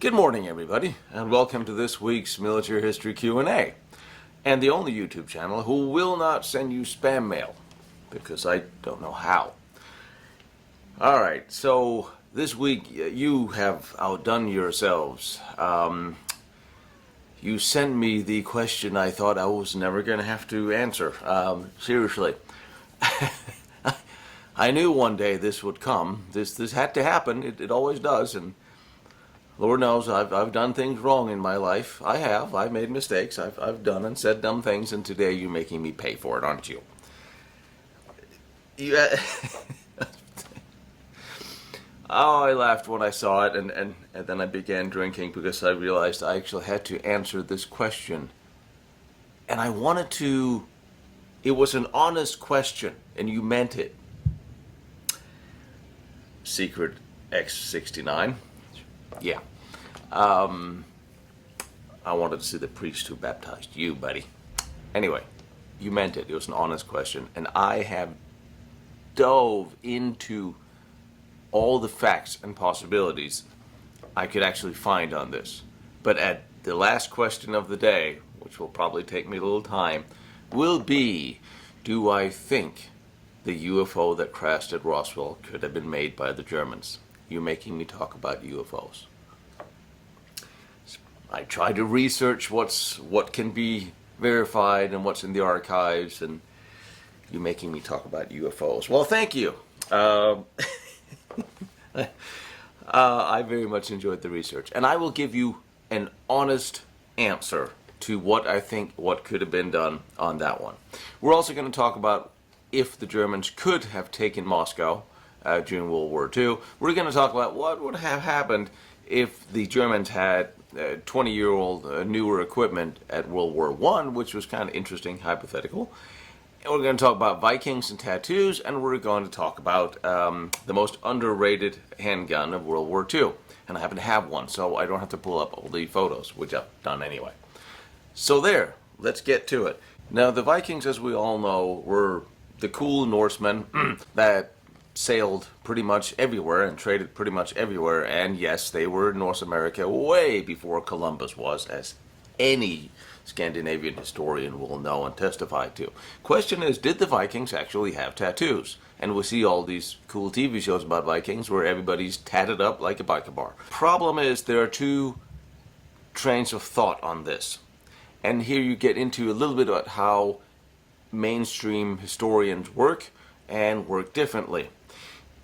Good morning, everybody, and welcome to this week's Military History Q&A, and the only YouTube channel who will not send you spam mail, because I don't know how. Alright, so this week you have outdone yourselves. You sent me the question I thought I was never going to have to answer. Seriously. I knew one day this would come. This had to happen. It always does, and Lord knows I've done things wrong in my life. I have. I've made mistakes. I've done and said dumb things, and today you're making me pay for it, aren't you? Oh, I laughed when I saw it, and then I began drinking because I realized I actually had to answer this question. And I wanted to... It was an honest question, and you meant it. Secret X69. Yeah. I wanted to see the priest who baptized you, buddy. Anyway, you meant it. It was an honest question. And I have dove into all the facts and possibilities I could actually find on this. But at the last question of the day, which will probably take me a little time, will be, do I think the UFO that crashed at Roswell could have been made by the Germans? You're making me talk about UFOs. I tried to research what can be verified and what's in the archives, and you're making me talk about UFOs. Well, thank you. I very much enjoyed the research, and I will give you an honest answer to what could have been done on that one. We're also going to talk about if the Germans could have taken Moscow during World War II. We're going to talk about what would have happened if the Germans had 20-year-old newer equipment at World War I, which was kind of interesting, hypothetical. And we're going to talk about Vikings and tattoos, and we're going to talk about the most underrated handgun of World War II. And I happen to have one, so I don't have to pull up all the photos, which I've done anyway. So there, let's get to it. Now, the Vikings, as we all know, were the cool Norsemen that sailed pretty much everywhere and traded pretty much everywhere, and yes, they were in North America way before Columbus was, as any Scandinavian historian will know and testify to. Question is, did the Vikings actually have tattoos? And we see all these cool TV shows about Vikings where everybody's tatted up like a biker bar. Problem is, there are two trains of thought on this. And here you get into a little bit about how mainstream historians work and work differently.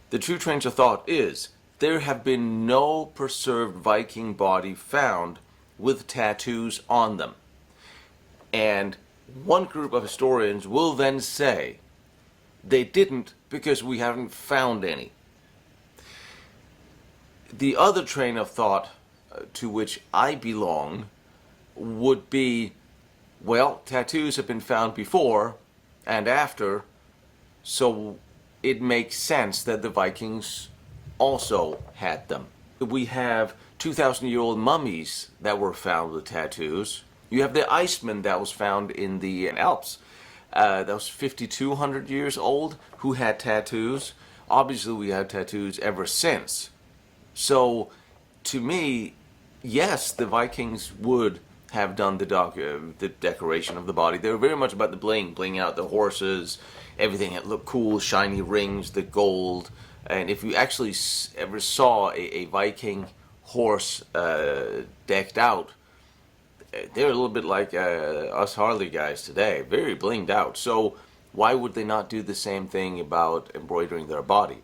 The true trains of thought is, there have been no preserved Viking body found with tattoos on them. And one group of historians will then say, they didn't because we haven't found any. The other train of thought to which I belong would be, well, tattoos have been found before and after, so it makes sense that the Vikings also had them. We have 2,000-year-old mummies that were found with tattoos. You have the Iceman that was found in the Alps. That was 5,200 years old, who had tattoos. Obviously, we have tattoos ever since. So, to me, yes, the Vikings would have done the decoration of the body. They were very much about the bling out the horses, everything that looked cool, shiny rings, the gold. And if you actually ever saw a Viking horse decked out, they're a little bit like us Harley guys today, very blinged out. So why would they not do the same thing about embroidering their body?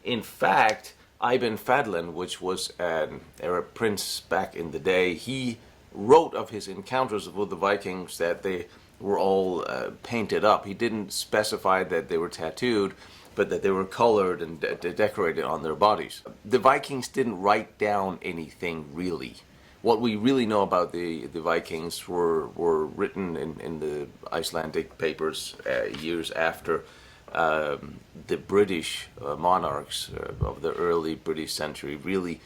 In fact, Ibn Fadlan, which was an Arab prince back in the day, he wrote of his encounters with the Vikings that they were all painted up. He didn't specify that they were tattooed, but that they were colored and decorated on their bodies. The Vikings didn't write down anything really. What we really know about the Vikings were written in the Icelandic papers years after the British monarchs of the early British century really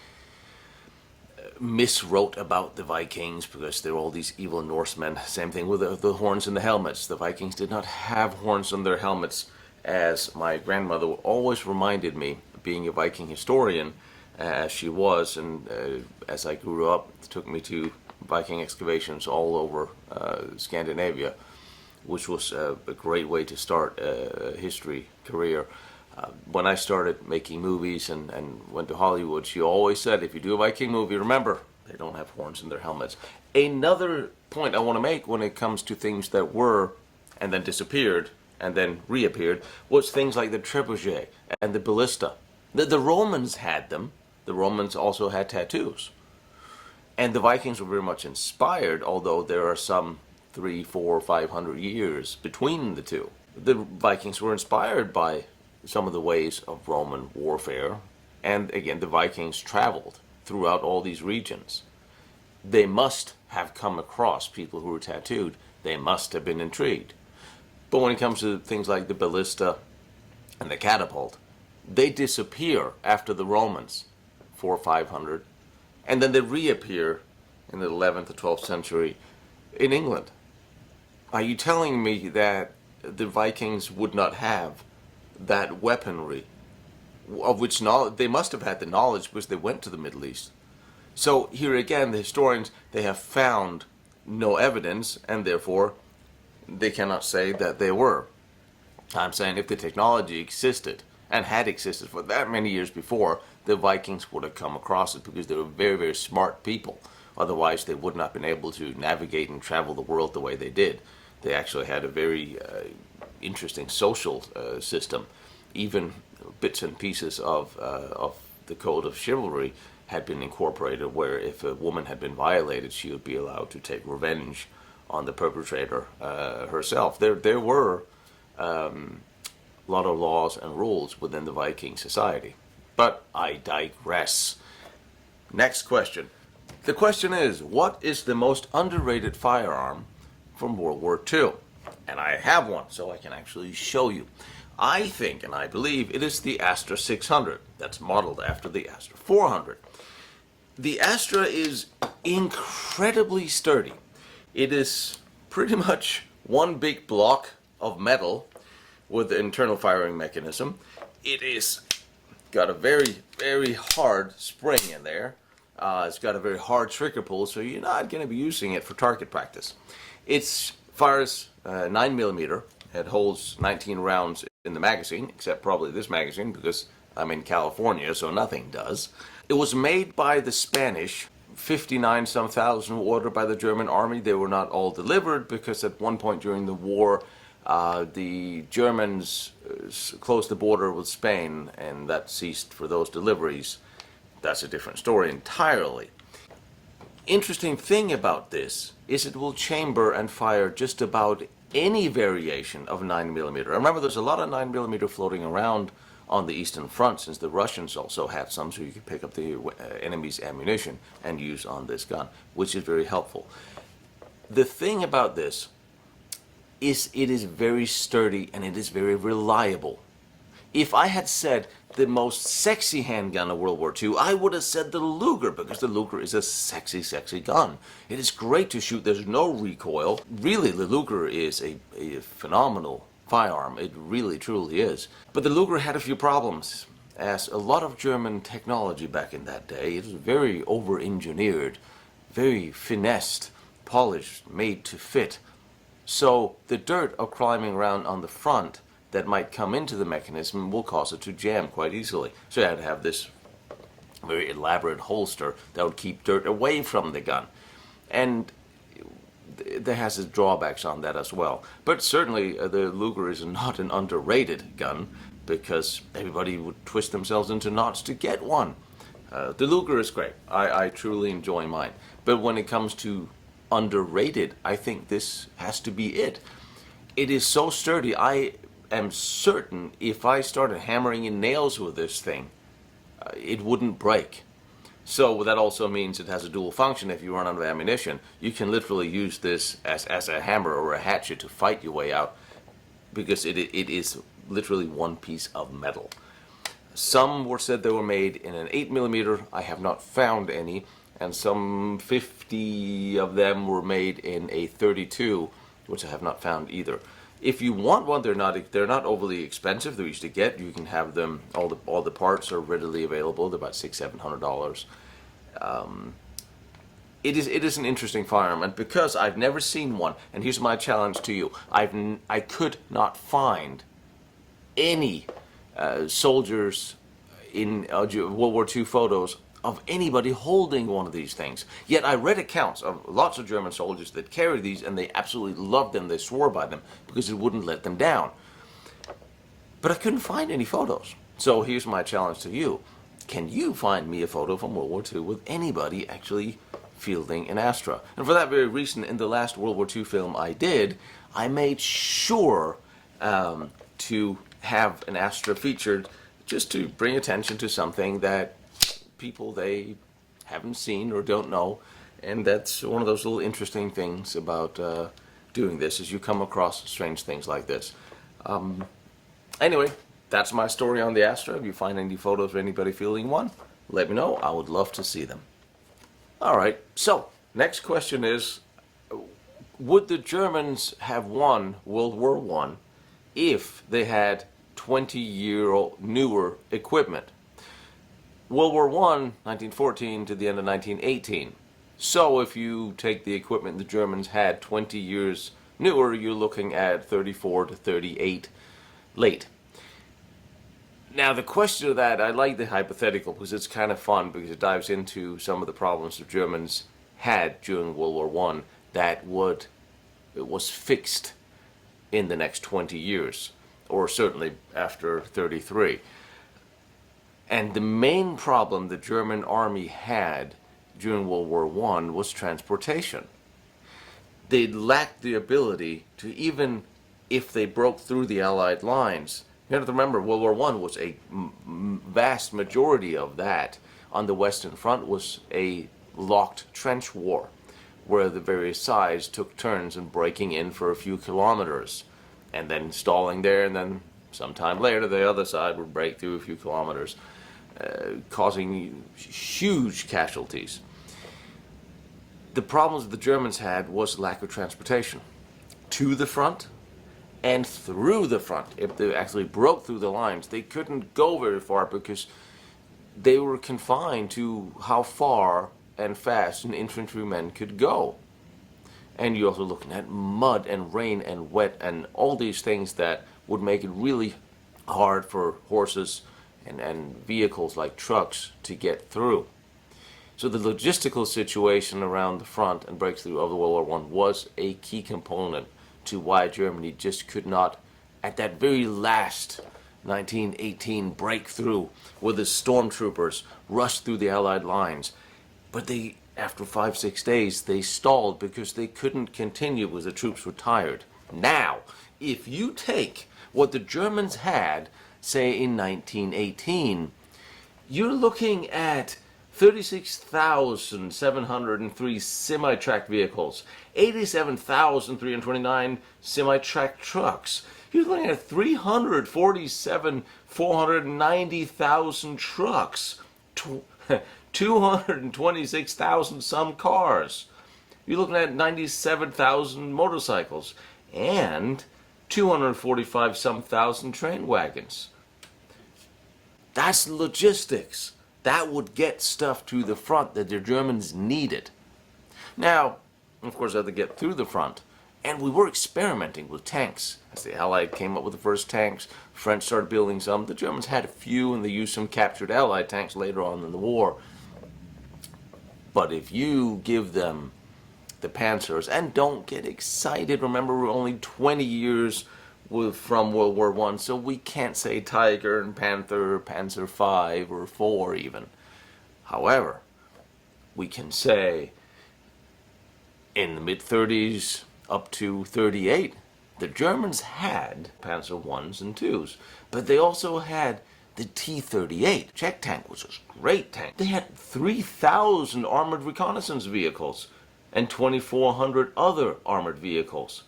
miswrote about the Vikings because there were all these evil Norsemen. Same thing with the horns and the helmets. The Vikings did not have horns on their helmets, as my grandmother always reminded me, being a Viking historian, as she was. And as I grew up, it took me to Viking excavations all over Scandinavia, which was a great way to start a history career. When I started making movies and went to Hollywood, she always said, if you do a Viking movie, remember, they don't have horns in their helmets. Another point I want to make when it comes to things that were and then disappeared and then reappeared was things like the trebuchet and the ballista. The Romans had them. The Romans also had tattoos. And the Vikings were very much inspired, although there are some 300, 400, 500 years between the two. The Vikings were inspired by some of the ways of Roman warfare. And again, the Vikings traveled throughout all these regions. They must have come across people who were tattooed. They must have been intrigued. But when it comes to things like the ballista and the catapult, they disappear after the Romans, 400 or 500, and then they reappear in the 11th or 12th century in England. Are you telling me that the Vikings would not have that weaponry, of which they must have had the knowledge because they went to the Middle East? So here again, the historians, they have found no evidence, and therefore they cannot say that they were. I'm saying if the technology existed and had existed for that many years before, the Vikings would have come across it because they were very, very smart people. Otherwise, they would not have been able to navigate and travel the world the way they did. They actually had a very interesting social system. Even bits and pieces of the code of chivalry had been incorporated, where if a woman had been violated, she would be allowed to take revenge on the perpetrator herself. There were a lot of laws and rules within the Viking society. But I digress. Next question. The question is, what is the most underrated firearm from World War II? And I have one, so I can actually show you. I think, and I believe, it is the Astra 600. That's modeled after the Astra 400. The Astra is incredibly sturdy. It is pretty much one big block of metal with the internal firing mechanism. It is got a very, very hard spring in there. It's got a very hard trigger pull, so you're not going to be using it for target practice. It fires 9mm. It holds 19 rounds in the magazine, except probably this magazine because I'm in California, so nothing does. It was made by the Spanish. 59-some thousand were ordered by the German army. They were not all delivered because at one point during the war, the Germans closed the border with Spain, and that ceased for those deliveries. That's a different story entirely. Interesting thing about this is it will chamber and fire just about any variation of 9mm. Remember, there's a lot of 9mm floating around on the Eastern Front, since the Russians also had some, so you could pick up the enemy's ammunition and use on this gun, which is very helpful. The thing about this is it is very sturdy and it is very reliable. If I had said the most sexy handgun of World War II, I would have said the Luger, because the Luger is a sexy, sexy gun. It is great to shoot. There's no recoil. Really, the Luger is a phenomenal firearm. It really, truly is. But the Luger had a few problems, as a lot of German technology back in that day. It was very over-engineered, very finessed, polished, made to fit. So the dirt of climbing around on the front that might come into the mechanism will cause it to jam quite easily. So you had to have this very elaborate holster that would keep dirt away from the gun. And there has its drawbacks on that as well. But certainly the Luger is not an underrated gun, because everybody would twist themselves into knots to get one. The Luger is great. I truly enjoy mine. But when it comes to underrated, I think this has to be it. It is so sturdy. I am certain if I started hammering in nails with this thing, it wouldn't break. So that also means it has a dual function. If you run out of ammunition, you can literally use this as a hammer or a hatchet to fight your way out, because it is literally one piece of metal. Some were said they were made in an 8mm. I have not found any. And some 50 of them were made in a 32, which I have not found either. If you want one, they're not overly expensive. They're easy to get. You can have them. All the parts are readily available. They're about $600-700. It is an interesting firearm, and because I've never seen one, and here's my challenge to you: I could not find any soldiers in World War II photos of anybody holding one of these things. Yet I read accounts of lots of German soldiers that carried these, and they absolutely loved them. They swore by them because it wouldn't let them down. But I couldn't find any photos. So here's my challenge to you. Can you find me a photo from World War II with anybody actually fielding an Astra? And for that very reason, in the last World War II film I did, I made sure to have an Astra featured, just to bring attention to something that people they haven't seen or don't know. And that's one of those little interesting things about doing this, is you come across strange things like this. Anyway, that's my story on the Astra. If you find any photos of anybody fielding one, let me know. I would love to see them. Alright, so next question is, would the Germans have won World War I if they had 20-year-old newer equipment? World War I, 1914 to the end of 1918. So if you take the equipment the Germans had 20 years newer, you're looking at 34 to 38 late. Now the question of that, I like the hypothetical because it's kind of fun, because it dives into some of the problems the Germans had during World War I that it was fixed in the next 20 years, or certainly after 33. And the main problem the German army had during World War I was transportation. They lacked the ability to, even if they broke through the Allied lines, you have to remember World War I was a vast majority of that on the Western Front was a locked trench war, where the various sides took turns in breaking in for a few kilometers and then stalling there, and then sometime later the other side would break through a few kilometers, causing huge casualties. The problems the Germans had was lack of transportation to the front and through the front. If they actually broke through the lines, they couldn't go very far because they were confined to how far and fast an infantryman could go. And you're also looking at mud and rain and wet and all these things that would make it really hard for horses and vehicles like trucks to get through. So the logistical situation around the front and breakthrough of the World War I was a key component to why Germany just could not, at that very last 1918 breakthrough, where the stormtroopers rushed through the Allied lines. But after 5-6 days, they stalled because they couldn't continue because the troops were tired. Now, if you take what the Germans had, say in 1918, you're looking at 36,703 semi-tracked vehicles, 87,329 semi-tracked trucks. You're looking at 490,000 trucks, 226,000 some cars. You're looking at 97,000 motorcycles and 245 some thousand train wagons. That's logistics. That would get stuff to the front that the Germans needed. Now, of course, they had to get through the front, and we were experimenting with tanks. As the Allied came up with the first tanks, French started building some. The Germans had a few, and they used some captured Allied tanks later on in the war. But if you give them the Panzers, and don't get excited, remember we're only 20 years from World War I, so we can't say Tiger and Panther, Panzer V or 4 even. However, we can say in the mid-30s up to 38, the Germans had Panzer Is and IIs, but they also had the T-38 Czech tank, which was a great tank. They had 3,000 armored reconnaissance vehicles and 2,400 other armored vehicles,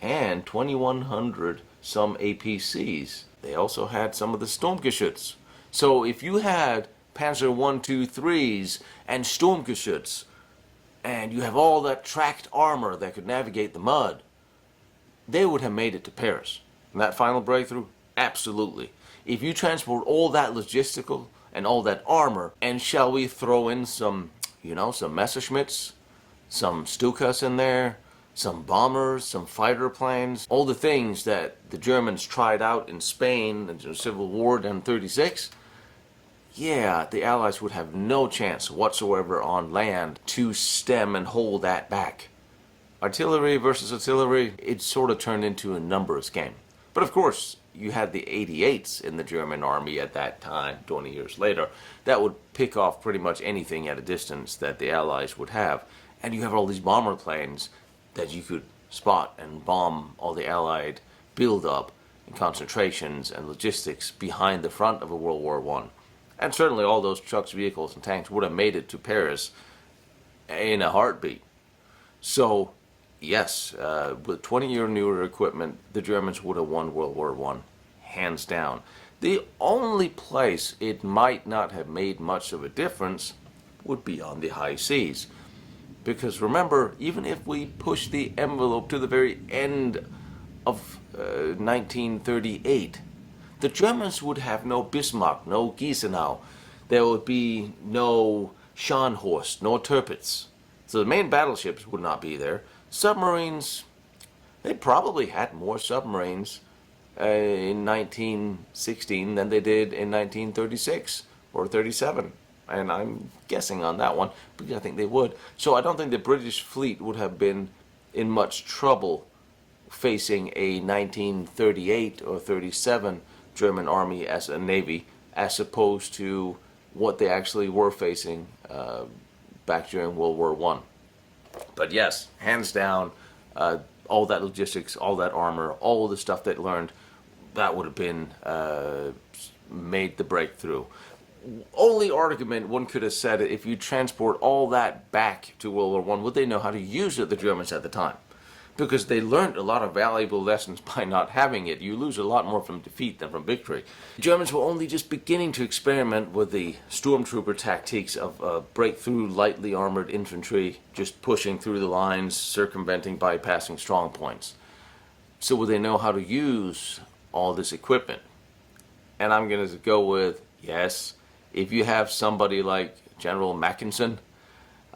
and 2,100 some APCs. They also had some of the Sturmgeschütz. So if you had Panzer I, II, IIIs and Sturmgeschütz, and you have all that tracked armor that could navigate the mud, they would have made it to Paris. And that final breakthrough, absolutely. If you transport all that logistical and all that armor, and shall we throw in some, some Messerschmitts, some Stukas in there, some bombers, some fighter planes, all the things that the Germans tried out in Spain in the Civil War in 36, yeah, the Allies would have no chance whatsoever on land to stem and hold that back. Artillery versus artillery, it sort of turned into a numbers game. But of course, you had the 88s in the German army at that time, 20 years later, that would pick off pretty much anything at a distance that the Allies would have. And you have all these bomber planes that you could spot and bomb all the Allied build-up and concentrations and logistics behind the front of a World War I. And certainly all those trucks, vehicles, and tanks would have made it to Paris in a heartbeat. So, yes, with 20-year newer equipment, the Germans would have won World War I, hands down. The only place it might not have made much of a difference would be on the high seas. Because remember, even if we push the envelope to the very end of 1938, the Germans would have no Bismarck, no Gneisenau. There would be no Scharnhorst, no Tirpitz. So the main battleships would not be there. Submarines, they probably had more submarines in 1916 than they did in 1936 or 37. And I'm guessing on that one, because I think they would. So I don't think the British fleet would have been in much trouble facing a 1938 or 37 German army as a navy, as opposed to what they actually were facing back during World War I. But yes, hands down, all that logistics, all that armor, all the stuff they learned, that would have been made the breakthrough. Only argument one could have said, if you transport all that back to World War I, would they know how to use it, the Germans at the time? Because they learned a lot of valuable lessons by not having it. You lose a lot more from defeat than from victory. The Germans were only just beginning to experiment with the stormtrooper tactics of breakthrough lightly armored infantry, just pushing through the lines, circumventing, bypassing strong points. So would they know how to use all this equipment? And I'm going to go with, yes, if you have somebody like General Mackensen,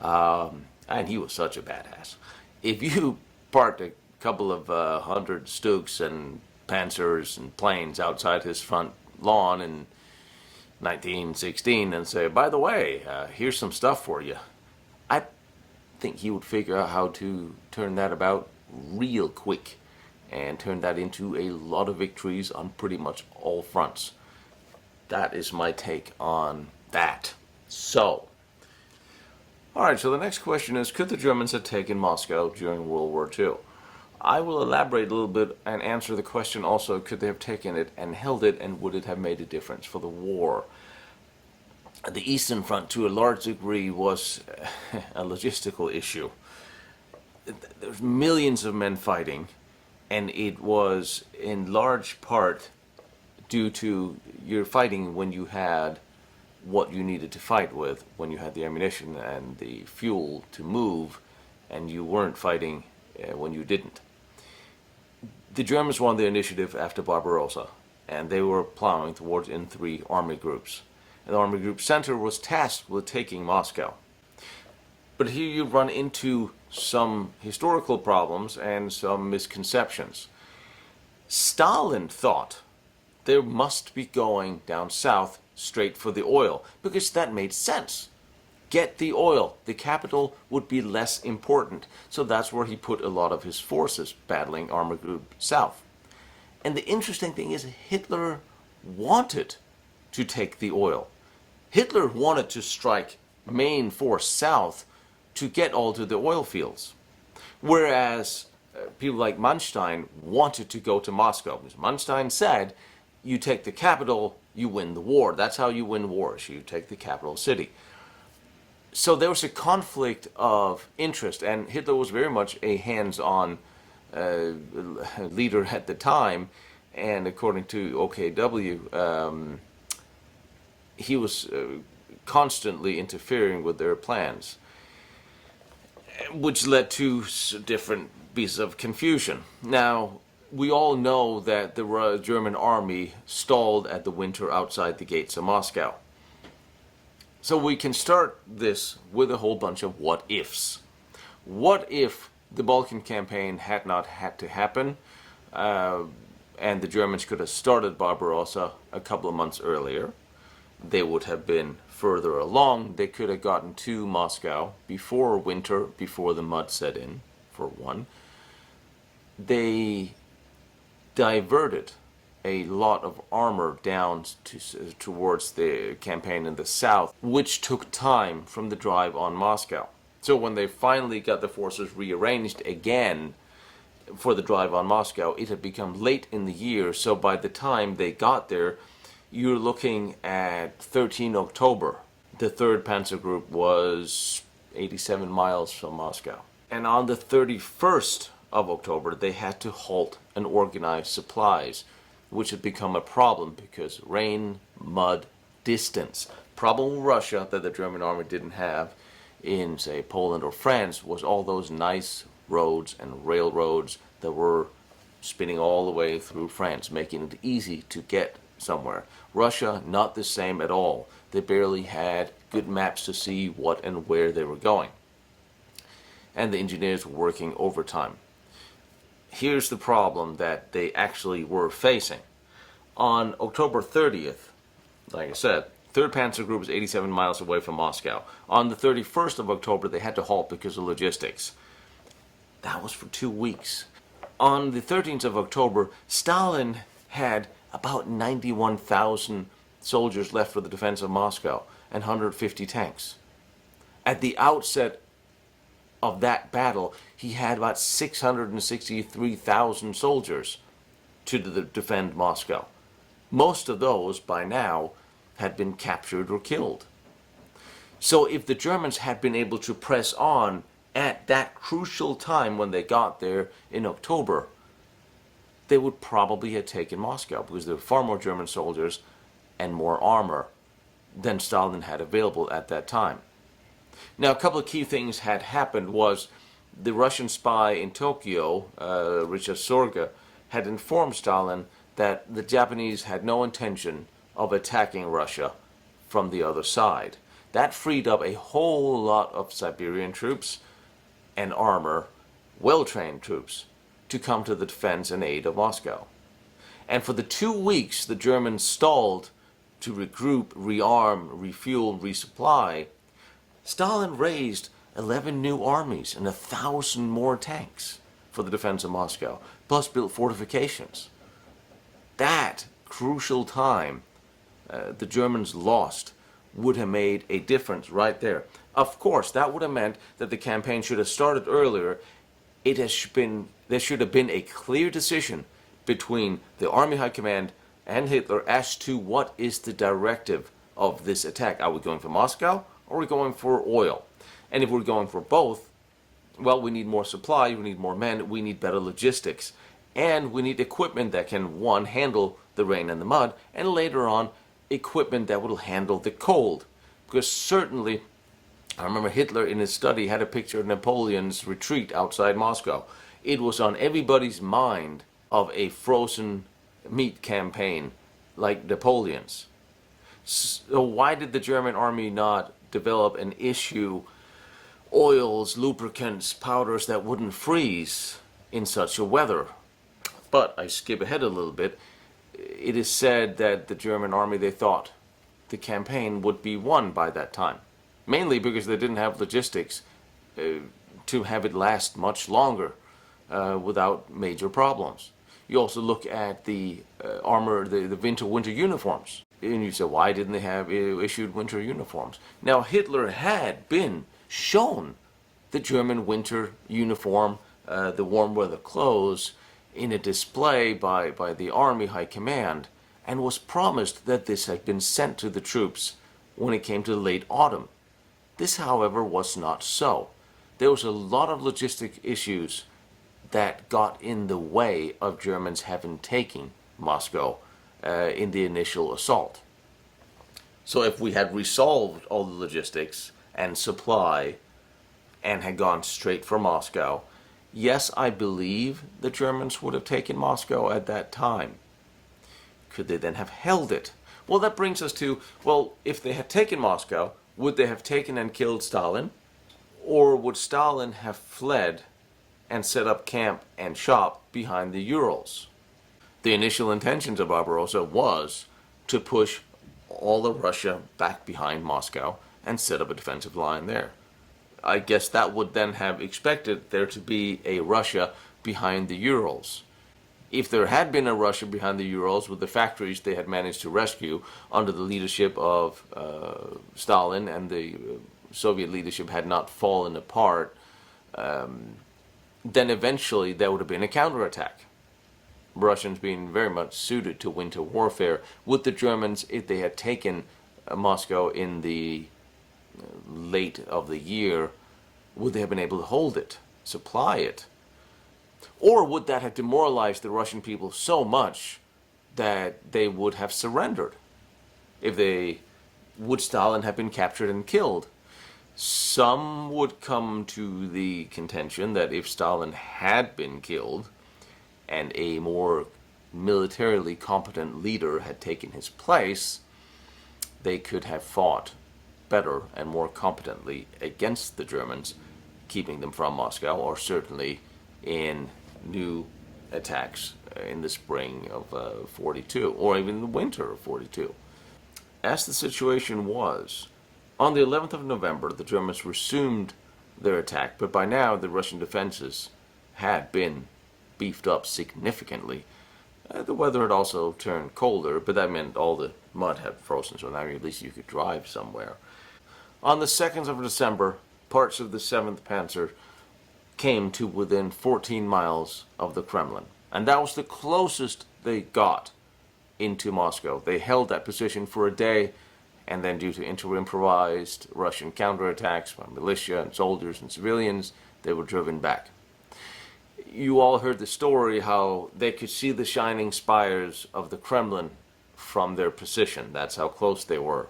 and he was such a badass, if you parked a couple of 100 Stuks and Panzers and planes outside his front lawn in 1916 and say, by the way, here's some stuff for you, I think he would figure out how to turn that about real quick and turn that into a lot of victories on pretty much all fronts. That is my take on that. So, alright, so the next question is, could the Germans have taken Moscow during World War II? I will elaborate a little bit and answer the question also, could they have taken it and held it, and would it have made a difference for the war? The Eastern Front, to a large degree, was a logistical issue. There's millions of men fighting, and it was in large part due to your fighting when you had what you needed to fight with, when you had the ammunition and the fuel to move, and you weren't fighting when you didn't. The Germans won the initiative after Barbarossa, and they were plowing towards in 3 army groups. And the Army Group Center was tasked with taking Moscow. But here you run into some historical problems and some misconceptions. Stalin thought they must be going down south straight for the oil, because that made sense. Get the oil. The capital would be less important. So that's where he put a lot of his forces, battling Army Group South. And the interesting thing is, Hitler wanted to take the oil. Hitler wanted to strike main force south to get all to the oil fields. Whereas people like Manstein wanted to go to Moscow. Because Manstein said, you take the capital, you win the war. That's how you win wars. You take the capital city. So there was a conflict of interest, and Hitler was very much a hands-on leader at the time, and according to OKW, he was constantly interfering with their plans, which led to different piece of confusion. Now, we all know that the German army stalled at the winter outside the gates of Moscow. So we can start this with a whole bunch of what ifs. What if the Balkan campaign had not had to happen, and the Germans could have started Barbarossa a couple of months earlier? They would have been further along. They could have gotten to Moscow before winter, before the mud set in, for one. They diverted a lot of armor down towards the campaign in the south, which took time from the drive on Moscow. So when they finally got the forces rearranged again for the drive on Moscow, it had become late in the year, so by the time they got there, you're looking at 13 October. The 3rd Panzer Group was 87 miles from Moscow. And on the 31st of October, they had to halt and organize supplies, which had become a problem because rain, mud, distance. Problem with Russia that the German army didn't have in, say, Poland or France was all those nice roads and railroads that were spinning all the way through France, making it easy to get somewhere. Russia, not the same at all. They barely had good maps to see what and where they were going. And the engineers were working overtime. Here's the problem that they actually were facing. On October 30th, like I said, 3rd Panzer Group was 87 miles away from Moscow. On the 31st of October, they had to halt because of logistics. That was for 2 weeks. On the 13th of October, Stalin had about 91,000 soldiers left for the defense of Moscow and 150 tanks. At the outset of that battle, he had about 663,000 soldiers to defend Moscow. Most of those, by now, had been captured or killed. So if the Germans had been able to press on at that crucial time when they got there in October, they would probably have taken Moscow, because there were far more German soldiers and more armor than Stalin had available at that time. Now, a couple of key things had happened was the Russian spy in Tokyo, Richard Sorge, had informed Stalin that the Japanese had no intention of attacking Russia from the other side. That freed up a whole lot of Siberian troops and armor, well-trained troops, to come to the defense and aid of Moscow. And for the 2 weeks the Germans stalled to regroup, rearm, refuel, resupply, Stalin raised 11 new armies and 1,000 more tanks for the defense of Moscow, plus built fortifications. That crucial time the Germans lost would have made a difference right there. Of course, that would have meant that the campaign should have started earlier. There should have been a clear decision between the Army High Command and Hitler as to what is the directive of this attack. Are we going for Moscow or are we going for oil? And if we're going for both, well, we need more supply, we need more men, we need better logistics, and we need equipment that can, one, handle the rain and the mud, and later on, equipment that will handle the cold. Because certainly, I remember Hitler in his study had a picture of Napoleon's retreat outside Moscow. It was on everybody's mind of a frozen meat campaign like Napoleon's. So why did the German army not develop and issue oils, lubricants, powders that wouldn't freeze in such a weather? But I skip ahead a little bit. It is said that the German army, they thought the campaign would be won by that time. Mainly because they didn't have logistics to have it last much longer without major problems. You also look at the armor, the winter uniforms. And you say, why didn't they have issued winter uniforms? Now, Hitler had been shown the German winter uniform, the warm weather clothes, in a display by the Army High Command, and was promised that this had been sent to the troops when it came to late autumn. This, however, was not so. There was a lot of logistic issues that got in the way of Germans having taken Moscow in the initial assault. So if we had resolved all the logistics and supply and had gone straight for Moscow, Yes, I believe the Germans would have taken Moscow at that time. Could they then have held it? Well, that brings us to, well, if they had taken Moscow, would they have taken and killed Stalin? Or would Stalin have fled and set up camp and shop behind the Urals? The initial intentions of Barbarossa was to push all of Russia back behind Moscow and set up a defensive line there. I guess that would then have expected there to be a Russia behind the Urals. If there had been a Russia behind the Urals with the factories they had managed to rescue under the leadership of Stalin, and the Soviet leadership had not fallen apart, then eventually there would have been a counterattack. Russians being very much suited to winter warfare. Would the Germans, if they had taken Moscow in the late of the year, would they have been able to hold it, supply it? Or would that have demoralized the Russian people so much that they would have surrendered? Would Stalin have been captured and killed? Some would come to the contention that if Stalin had been killed and a more militarily competent leader had taken his place, they could have fought better and more competently against the Germans, keeping them from Moscow, or certainly in new attacks in the spring of 42, or even the winter of 42. As the situation was, on the 11th of November, the Germans resumed their attack, but by now the Russian defenses had been beefed up significantly. The weather had also turned colder, but that meant all the mud had frozen, so now at least you could drive somewhere. On the 2nd of December, parts of the 7th Panzer came to within 14 miles of the Kremlin, and that was the closest they got into Moscow. They held that position for a day, and then due to improvised Russian counterattacks by militia and soldiers and civilians, they were driven back. You all heard the story how they could see the shining spires of the Kremlin from their position. That's how close they were.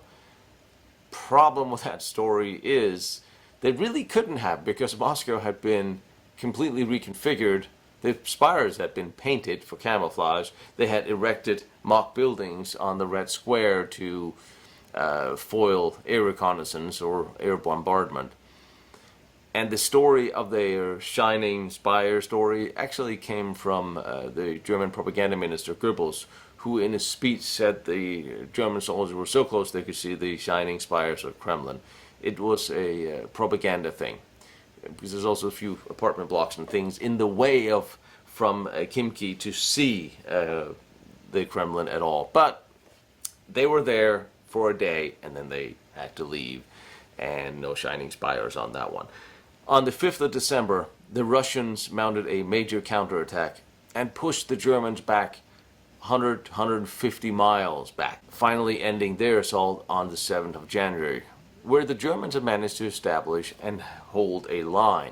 Problem with that story is they really couldn't have, because Moscow had been completely reconfigured. The spires had been painted for camouflage. They had erected mock buildings on the Red Square to foil air reconnaissance or air bombardment. And the story of their shining spire story actually came from the German propaganda minister Goebbels, who in his speech said the German soldiers were so close they could see the shining spires of Kremlin. It was a propaganda thing, because there's also a few apartment blocks and things in the way of from Khimki to see the Kremlin at all. But they were there for a day, and then they had to leave, and no shining spires on that one. On the 5th of December, the Russians mounted a major counterattack and pushed the Germans back 150 miles back, finally ending their assault on the 7th of January, where the Germans had managed to establish and hold a line.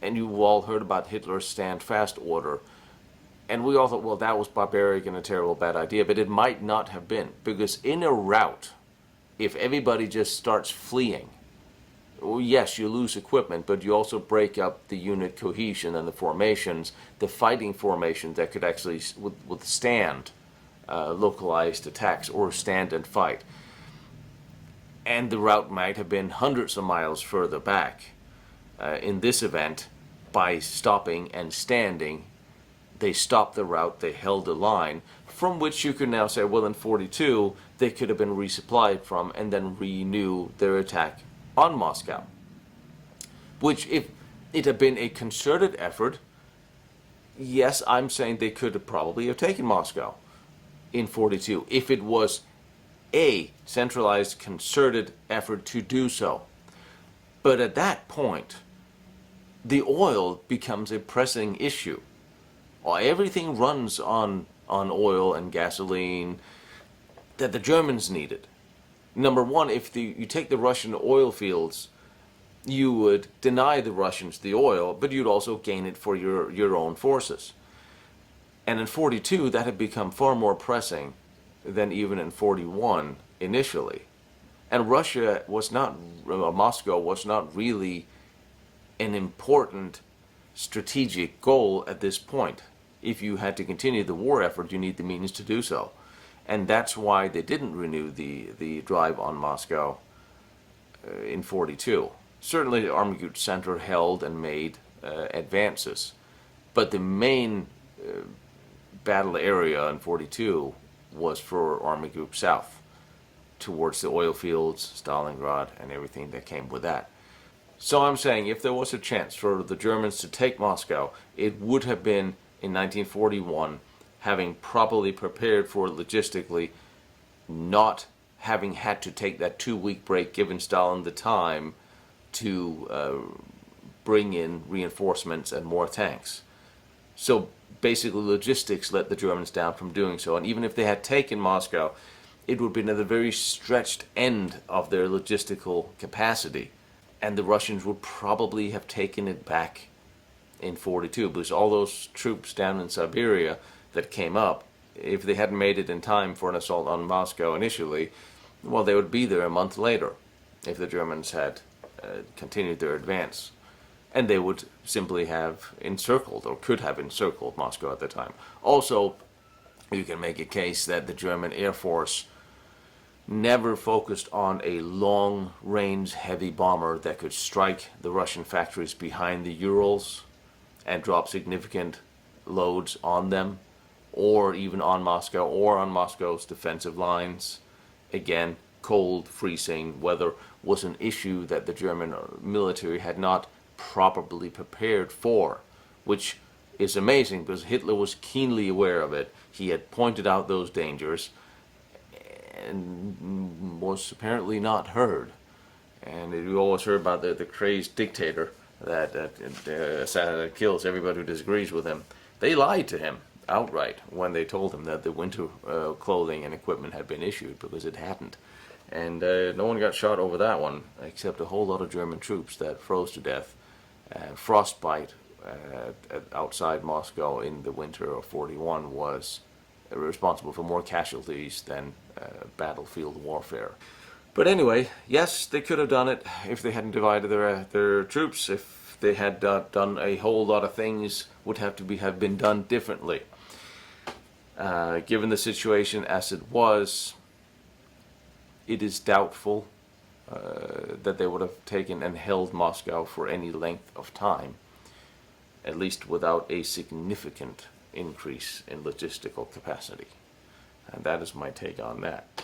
And you all heard about Hitler's Stand Fast order, and we all thought, well, that was barbaric and a terrible bad idea, but it might not have been, because in a rout, if everybody just starts fleeing, well, yes, you lose equipment, but you also break up the unit cohesion and the formations, the fighting formations that could actually withstand localized attacks or stand and fight. And the route might have been hundreds of miles further back. In this event, by stopping and standing, they stopped the route, they held a line, from which you could now say, well, in 42, they could have been resupplied from and then renew their attack on Moscow. Which, if it had been a concerted effort, yes, I'm saying they could have probably have taken Moscow in 42, if it was a centralized, concerted effort to do so. But at that point, the oil becomes a pressing issue. Everything runs on oil and gasoline that the Germans needed. Number one, if you take the Russian oil fields, you would deny the Russians the oil, but you'd also gain it for your own forces. And in 42, that had become far more pressing than even in 41 initially. And Moscow was not really an important strategic goal at this point. If you had to continue the war effort, you need the means to do so. And that's why they didn't renew the drive on Moscow in 42. Certainly the Army Group Center held and made advances, but the main battle area in 42 was for Army Group South, towards the oil fields, Stalingrad, and everything that came with that. So I'm saying if there was a chance for the Germans to take Moscow, it would have been in 1941, having properly prepared for it logistically, not having had to take that 2-week break, given Stalin the time to bring in reinforcements and more tanks. So basically logistics let the Germans down from doing so, and even if they had taken Moscow, it would have been at the very stretched end of their logistical capacity, and the Russians would probably have taken it back in 42, because all those troops down in Siberia that came up, if they hadn't made it in time for an assault on Moscow initially, well, they would be there a month later if the Germans had continued their advance. And they would simply have encircled, or could have encircled, Moscow at the time. Also, you can make a case that the German Air Force never focused on a long-range heavy bomber that could strike the Russian factories behind the Urals and drop significant loads on them, or even on Moscow, or on Moscow's defensive lines. Again, cold, freezing weather was an issue that the German military had not properly prepared for, which is amazing because Hitler was keenly aware of it. He had pointed out those dangers and was apparently not heard. And you always heard about the crazed dictator that kills everybody who disagrees with him. They lied to him outright when they told him that the winter clothing and equipment had been issued, because it hadn't. And no one got shot over that one, except a whole lot of German troops that froze to death. Frostbite outside Moscow in the winter of 41 was responsible for more casualties than battlefield warfare. But anyway, yes, they could have done it if they hadn't divided their troops. If they had done a whole lot of things, would have been done differently. Given the situation as it was, it is doubtful that they would have taken and held Moscow for any length of time, at least without a significant increase in logistical capacity. And that is my take on that.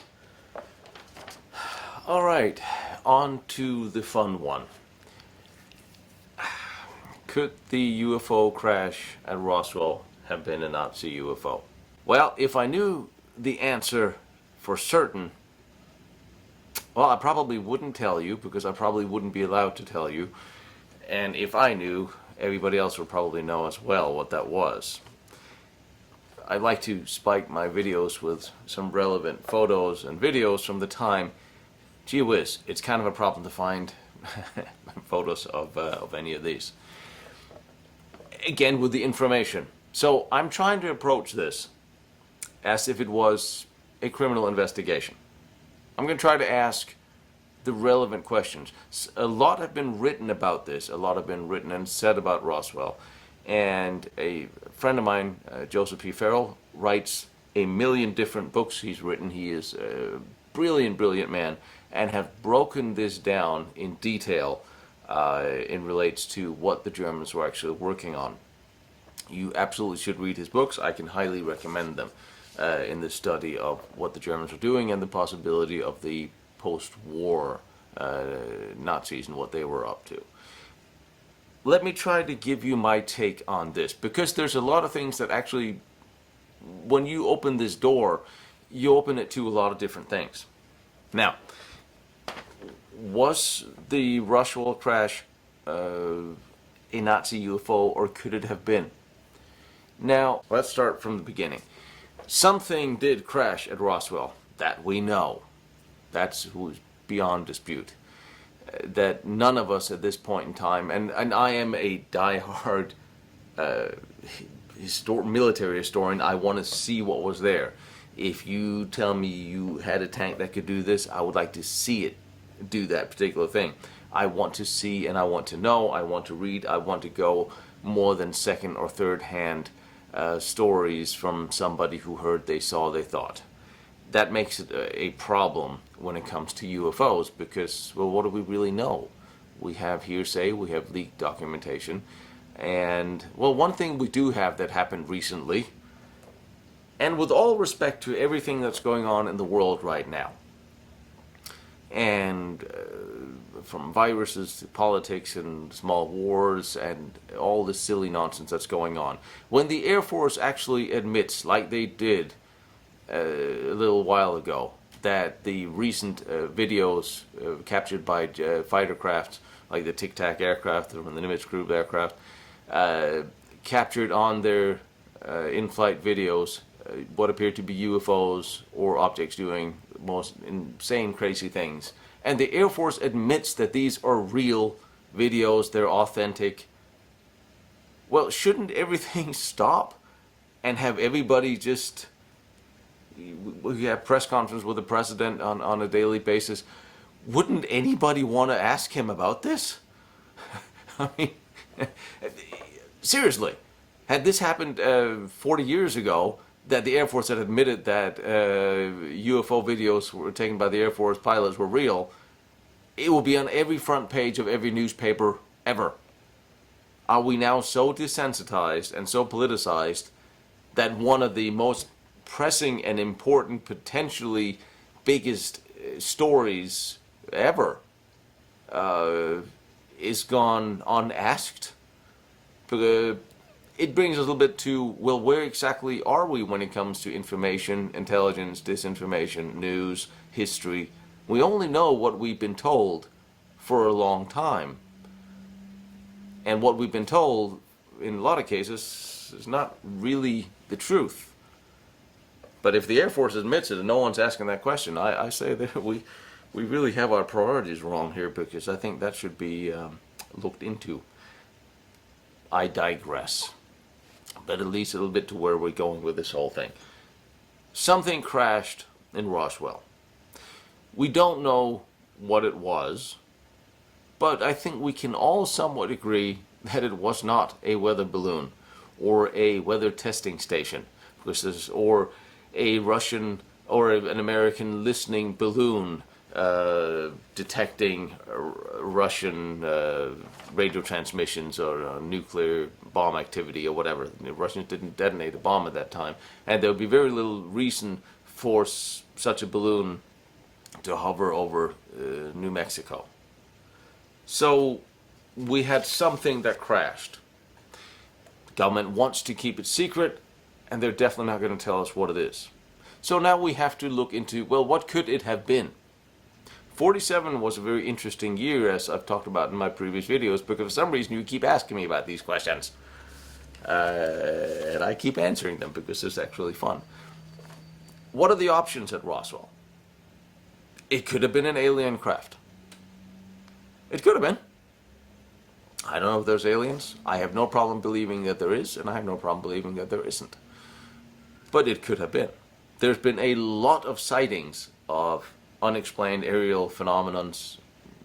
All right, on to the fun one. Could the UFO crash at Roswell have been a Nazi UFO? Well, if I knew the answer for certain, well, I probably wouldn't tell you, because I probably wouldn't be allowed to tell you. And if I knew, everybody else would probably know as well what that was. I like to spike my videos with some relevant photos and videos from the time. Gee whiz, it's kind of a problem to find photos of any of these. Again, with the information. So I'm trying to approach this as if it was a criminal investigation. I'm going to try to ask the relevant questions. A lot have been written about this. A lot have been written and said about Roswell. And a friend of mine, Joseph P. Farrell, writes a million different books he's written. He is a brilliant, brilliant man, and have broken this down in detail in relates to what the Germans were actually working on. You absolutely should read his books. I can highly recommend them in the study of what the Germans were doing and the possibility of the post-war Nazis and what they were up to. Let me try to give you my take on this, because there's a lot of things that actually, when you open this door, you open it to a lot of different things. Now, was the Roswell crash a Nazi UFO, or could it have been? Now, let's start from the beginning. Something did crash at Roswell, that we know. That's who's beyond dispute. That none of us at this point in time, and I am a die-hard military historian, I want to see what was there. If you tell me you had a tank that could do this, I would like to see it do that particular thing. I want to see and I want to know, I want to read, I want to go more than second or third hand stories from somebody who heard, they saw, they thought. That makes it a problem when it comes to UFOs because, well, what do we really know? We have hearsay, we have leaked documentation, and, well, one thing we do have that happened recently, and with all respect to everything that's going on in the world right now, and from viruses to politics and small wars and all this silly nonsense that's going on, when the Air Force actually admits, like they did a little while ago, that the recent videos captured by fighter crafts, like the Tic Tac aircraft or the Nimitz group aircraft, captured on their in-flight videos what appeared to be UFOs or objects doing most insane, crazy things. And the Air Force admits that these are real videos, they're authentic. Well, shouldn't everything stop and have everybody just... We have press conference with the president on a daily basis. Wouldn't anybody want to ask him about this? I mean, seriously, had this happened 40 years ago, that the Air Force had admitted that UFO videos were taken by the Air Force pilots were real, it will be on every front page of every newspaper ever. Are we now so desensitized and so politicized that one of the most pressing and important, potentially biggest stories ever is gone unasked? It brings us a little bit to, well, where exactly are we when it comes to information, intelligence, disinformation, news, history? We only know what we've been told for a long time. And what we've been told, in a lot of cases, is not really the truth. But if the Air Force admits it and no one's asking that question, I say that we really have our priorities wrong here, because I think that should be looked into. I digress. But at least a little bit to where we're going with this whole thing. Something crashed in Roswell. We don't know what it was, but I think we can all somewhat agree that it was not a weather balloon or a weather testing station, or a Russian or an American listening balloon detecting Russian radio transmissions or nuclear bomb activity or whatever. The Russians didn't detonate a bomb at that time, and there would be very little reason for such a balloon to hover over New Mexico. So we had something that crashed. The government wants to keep it secret, and they're definitely not going to tell us what it is. So now we have to look into, well, what could it have been? 47 was a very interesting year, as I've talked about in my previous videos, because for some reason you keep asking me about these questions. And I keep answering them because it's actually fun. What are the options at Roswell? It could have been an alien craft. It could have been. I don't know if there's aliens. I have no problem believing that there is, and I have no problem believing that there isn't. But it could have been. There's been a lot of sightings of unexplained aerial phenomenons,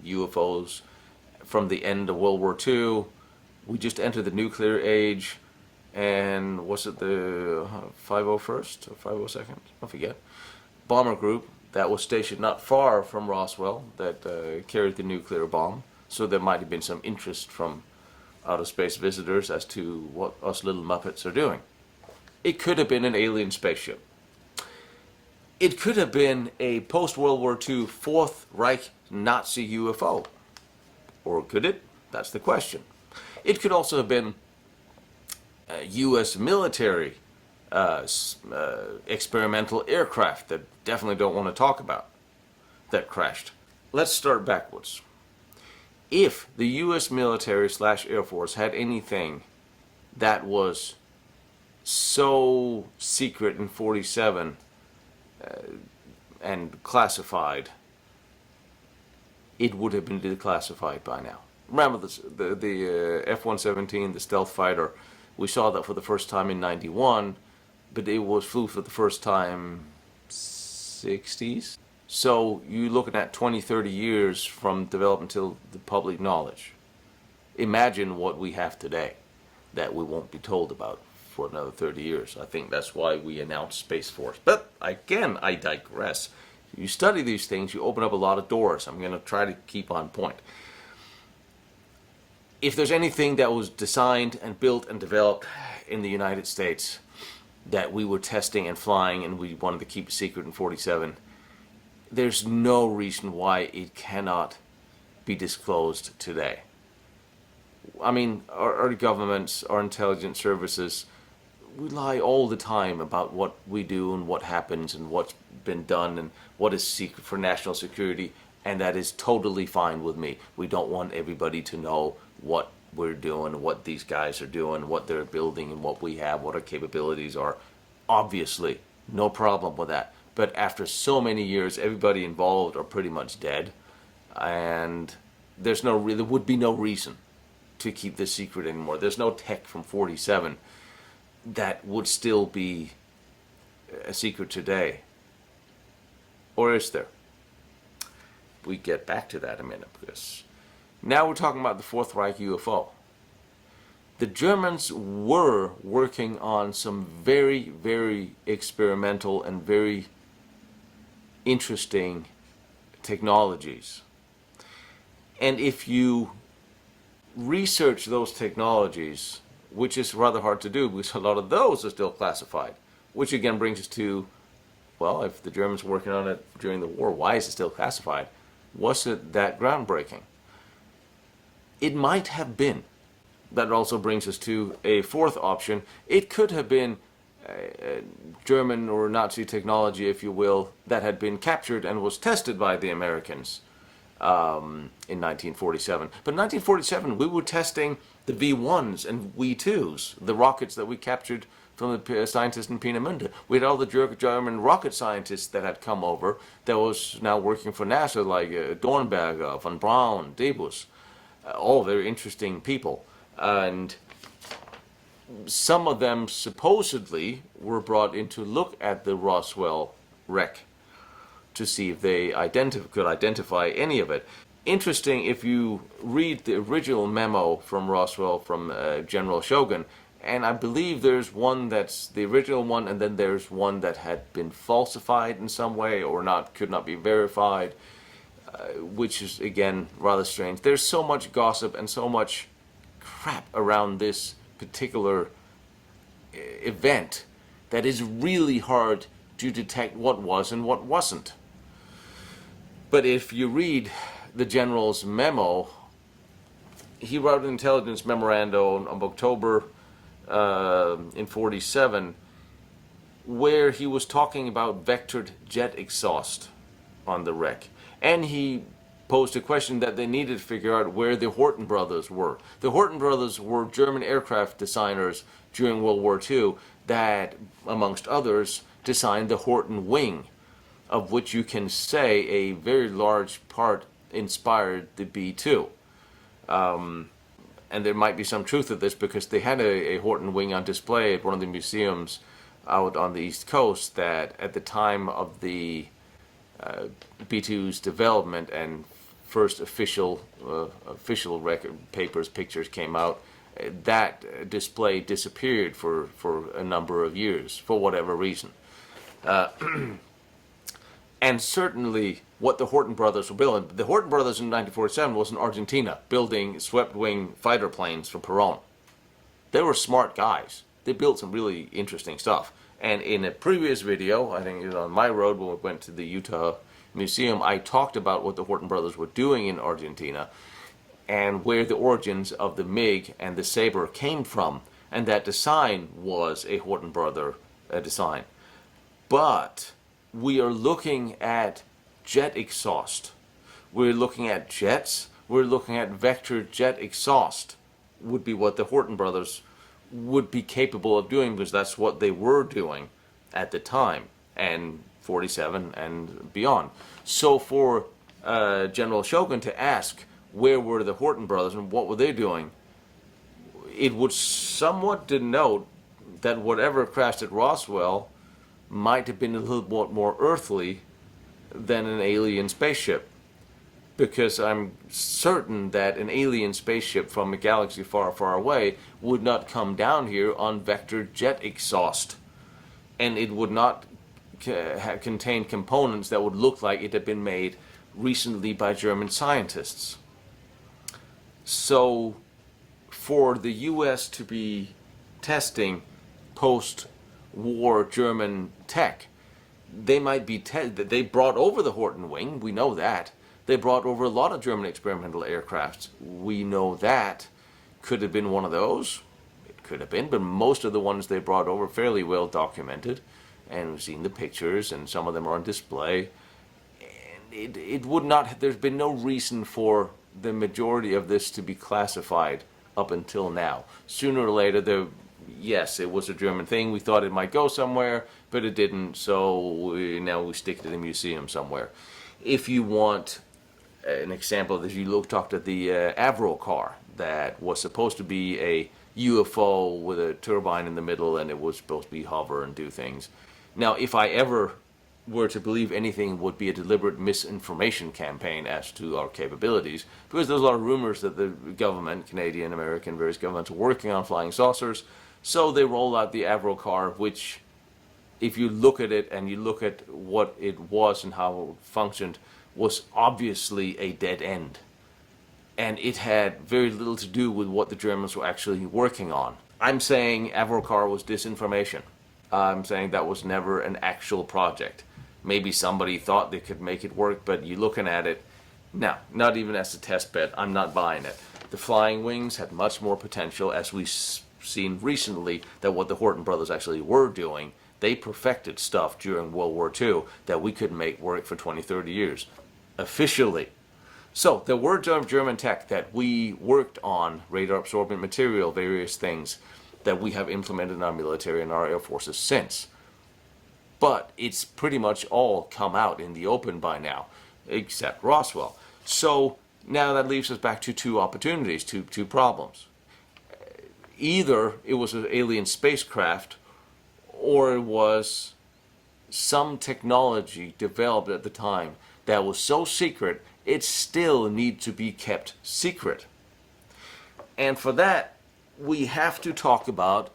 UFOs, from the end of World War II. We just entered the nuclear age, and was it the 501st or 502nd? I forget. Bomber group that was stationed not far from Roswell that carried the nuclear bomb. So there might have been some interest from outer space visitors as to what us little Muppets are doing. It could have been an alien spaceship. It could have been a post-World War II Fourth Reich Nazi UFO. Or could it? That's the question. It could also have been a U.S. military experimental aircraft that definitely don't want to talk about that crashed. Let's start backwards. If the U.S. military / Air Force had anything that was so secret in 47 and classified, it would have been declassified by now. Remember the F-117, the stealth fighter, we saw that for the first time in 91, but it was flew for the first time 60s. So you're looking at 20, 30 years from development till the public knowledge. Imagine what we have today. that we won't be told about for another 30 years. I think that's why we announced Space Force. But again, I digress. You study these things, you open up a lot of doors. I'm going to try to keep on point. If there's anything that was designed and built and developed in the United States that we were testing and flying and we wanted to keep a secret in 47, there's no reason why it cannot be disclosed today. I mean, our governments, our intelligence services, we lie all the time about what we do and what happens and what's been done and what is secret for national security, and that is totally fine with me. We don't want everybody to know what we're doing, what these guys are doing, what they're building, and what we have, what our capabilities are. Obviously, no problem with that. But after so many years, everybody involved are pretty much dead, and there would be no reason to keep this secret anymore. There's no tech from 47 that would still be a secret today. Or is there? We get back to that in a minute, because now we're talking about the Fourth Reich UFO. The Germans were working on some very, very experimental and very interesting technologies. And if you research those technologies, which is rather hard to do because a lot of those are still classified, which again brings us to, well, if the Germans were working on it during the war, why is it still classified? Was it that groundbreaking? It might have been. That also brings us to a fourth option. It could have been German or Nazi technology, if you will, that had been captured and was tested by the Americans in 1947. But in 1947, we were testing the V1s and V2s, the rockets that we captured from the scientists in Peenemünde. We had all the German rocket scientists that had come over that was now working for NASA, like Dornberger, von Braun, Debus, all very interesting people. And some of them supposedly were brought in to look at the Roswell wreck to see if they could identify any of it. Interesting, if you read the original memo from Roswell from General Shogun, and I believe there's one that's the original one, and then there's one that had been falsified in some way or could not be verified, which is again rather strange. There's so much gossip and so much crap around this particular event that is really hard to detect what was and what wasn't. But if you read the general's memo, he wrote an intelligence memorandum of October in 47, where he was talking about vectored jet exhaust on the wreck. And he posed a question that they needed to figure out where the Horten brothers were. The Horten brothers were German aircraft designers during World War II that, amongst others, designed the Horten wing, of which you can say a very large part inspired the B-2. And there might be some truth to this because they had a Horten wing on display at one of the museums out on the East Coast that at the time of the B-2's development and first official record pictures came out, that display disappeared for a number of years for whatever reason. And certainly what the Horten brothers were building. The Horten brothers in 1947 was in Argentina building swept-wing fighter planes for Perón. They were smart guys. They built some really interesting stuff. And in a previous video, I think it was on my road when we went to the Utah Museum, I talked about what the Horten brothers were doing in Argentina and where the origins of the MiG and the Sabre came from. And that design was a Horten brother design. But we are looking at jet exhaust. We're looking at jets. We're looking at vector jet exhaust would be what the Horten brothers would be capable of doing because that's what they were doing at the time and 47 and beyond. So for General Shogun to ask where were the Horten brothers and what were they doing, it would somewhat denote that whatever crashed at Roswell might have been a little bit more earthly than an alien spaceship. because I'm certain that an alien spaceship from a galaxy far, far away would not come down here on vector jet exhaust. And it would not contain components that would look like it had been made recently by German scientists. So, for the US to be testing post-war German tech, they might be they brought over the Horten wing, we know that. They brought over a lot of German experimental aircrafts, we know that. Could have been one of those, it could have been, but most of the ones they brought over fairly well documented, and we've seen the pictures, and some of them are on display. And it would not, there's been no reason for the majority of this to be classified up until now. Sooner or later, yes, it was a German thing. We thought it might go somewhere, but it didn't, so now we stick it in a museum somewhere. If you want an example, if you talked at the Avro car that was supposed to be a UFO with a turbine in the middle, and it was supposed to be hover and do things. Now, if I ever were to believe anything, would be a deliberate misinformation campaign as to our capabilities, because there's a lot of rumors that the government, Canadian, American, various governments, are working on flying saucers. So they roll out the Avro car, which, if you look at it and you look at what it was and how it functioned, was obviously a dead end. And it had very little to do with what the Germans were actually working on. I'm saying Avro car was disinformation. I'm saying that was never an actual project. Maybe somebody thought they could make it work, but you're looking at it, no, not even as a test bed. I'm not buying it. The flying wings had much more potential, as we've seen recently, that what the Horten brothers actually were doing. They perfected stuff during World War II that we couldn't make work for 20, 30 years, officially. So there were German tech that we worked on, radar absorbent material, various things that we have implemented in our military and our air forces since. But it's pretty much all come out in the open by now, except Roswell. So now that leaves us back to two opportunities, two problems. Either it was an alien spacecraft, or it was some technology developed at the time that was so secret it still needs to be kept secret. And for that, we have to talk about,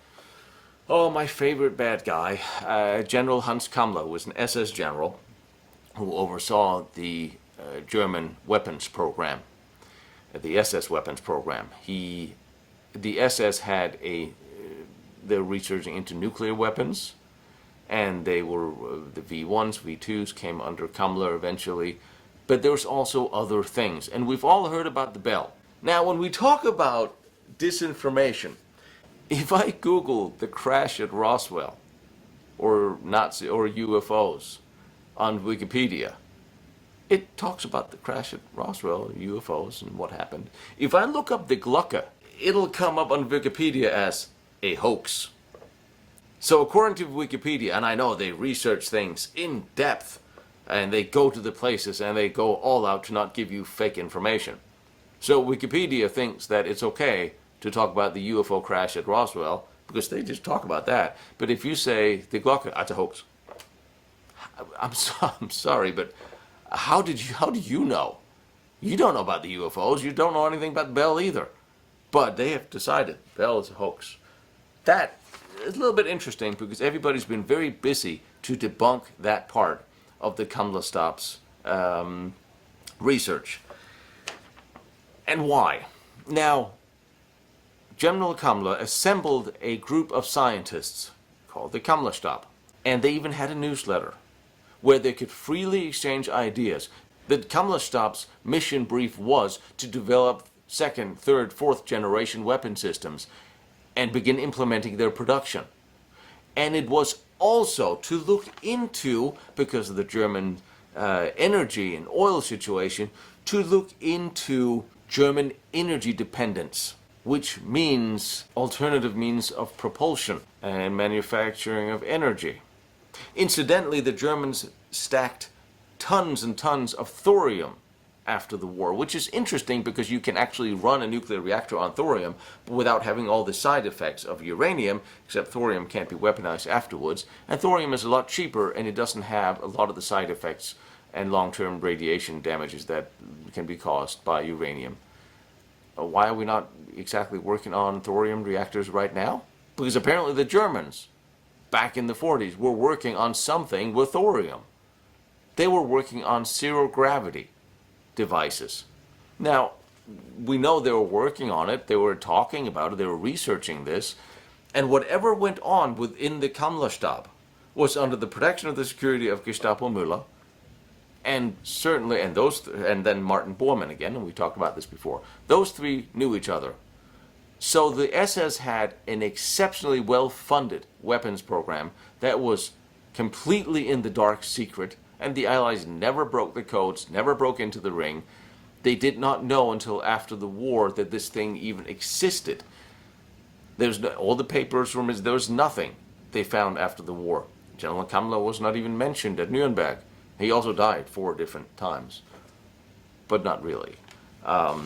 my favorite bad guy, General Hans Kammler, who was an SS general who oversaw the German weapons program, the SS weapons program. The SS had they're researching into nuclear weapons, and they were, the V1s, V2s came under Kammler eventually, but there was also other things, and we've all heard about the Bell. Now, when we talk about disinformation, if I Google the crash at Roswell, or Nazi or UFOs on Wikipedia, it talks about the crash at Roswell, UFOs, and what happened. If I look up the Glocke, it'll come up on Wikipedia as a hoax. So according to Wikipedia, and I know they research things in depth, and they go to the places, and they go all out to not give you fake information. So Wikipedia thinks that it's okay to talk about the UFO crash at Roswell, because they just talk about that. But if you say the Glocke, that's a hoax. I'm sorry, but how do you know? You don't know about the UFOs. You don't know anything about Bell either. But they have decided Bell is a hoax. That is a little bit interesting, because everybody's been very busy to debunk that part of the Kammler-Stops research. And why? Now, General Kammler assembled a group of scientists called the Kammler-Stab, and they even had a newsletter where they could freely exchange ideas. The Kammler-Stab's mission brief was to develop second, third, fourth generation weapon systems and begin implementing their production. And it was also to look into, because of the German energy and oil situation, to look into German energy dependence, which means alternative means of propulsion and manufacturing of energy. Incidentally, the Germans stacked tons and tons of thorium after the war, which is interesting because you can actually run a nuclear reactor on thorium without having all the side effects of uranium, except thorium can't be weaponized afterwards. And thorium is a lot cheaper, and it doesn't have a lot of the side effects and long-term radiation damages that can be caused by uranium. Why are we not exactly working on thorium reactors right now? Because apparently the Germans, back in the 40s, were working on something with thorium. They were working on zero-gravity devices. Now, we know they were working on it, they were talking about it, they were researching this, and whatever went on within the Kammlerstab was under the protection of the security of Gestapo Müller, and certainly, and then Martin Bormann again, and we talked about this before. Those three knew each other. So the SS had an exceptionally well-funded weapons program that was completely in the dark secret, and the Allies never broke the codes, never broke into the ring. They did not know until after the war that this thing even existed. All the papers were there was nothing they found after the war. General Kammler was not even mentioned at Nuremberg. He also died 4 different times, but not really.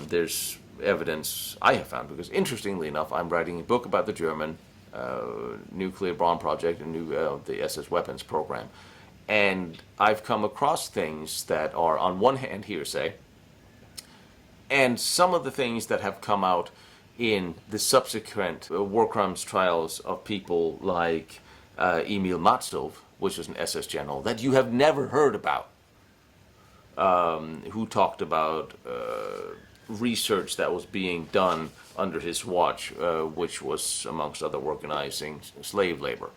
There's evidence I have found, because interestingly enough, I'm writing a book about the German nuclear bomb project and the SS weapons program. And I've come across things that are on one hand hearsay, and some of the things that have come out in the subsequent war crimes trials of people like Emil Matzov, which was an SS general that you have never heard about, who talked about research that was being done under his watch, which was, amongst other, organizing slave labor,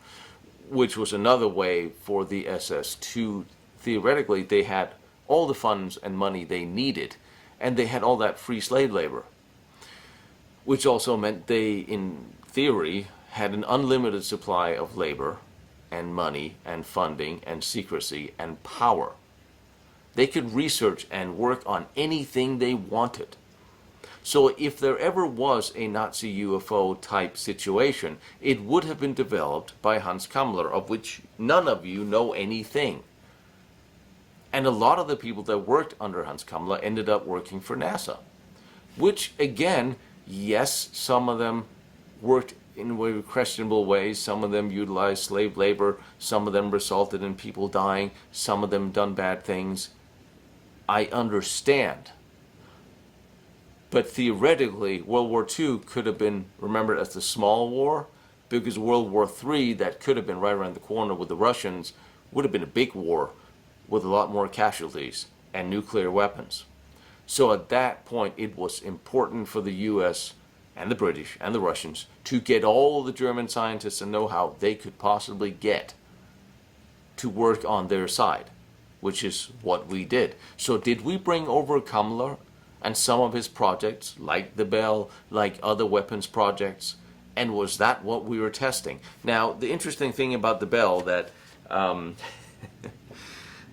which was another way for the SS to, theoretically, they had all the funds and money they needed, and they had all that free slave labor, which also meant they, in theory, had an unlimited supply of labor and money and funding and secrecy and power. They could research and work on anything they wanted. So if there ever was a Nazi UFO type situation, it would have been developed by Hans Kammler, of which none of you know anything. And a lot of the people that worked under Hans Kammler ended up working for NASA, which again, yes, some of them worked in very questionable ways, some of them utilized slave labor, some of them resulted in people dying, some of them done bad things. I understand. But theoretically, World War II could have been remembered as the small war, because World War III, that could have been right around the corner with the Russians, would have been a big war with a lot more casualties and nuclear weapons. So at that point, it was important for the US and the British and the Russians to get all the German scientists and know-how they could possibly get to work on their side, which is what we did. So did we bring over Kammler and some of his projects, like the Bell, like other weapons projects, and was that what we were testing? Now, the interesting thing about the Bell that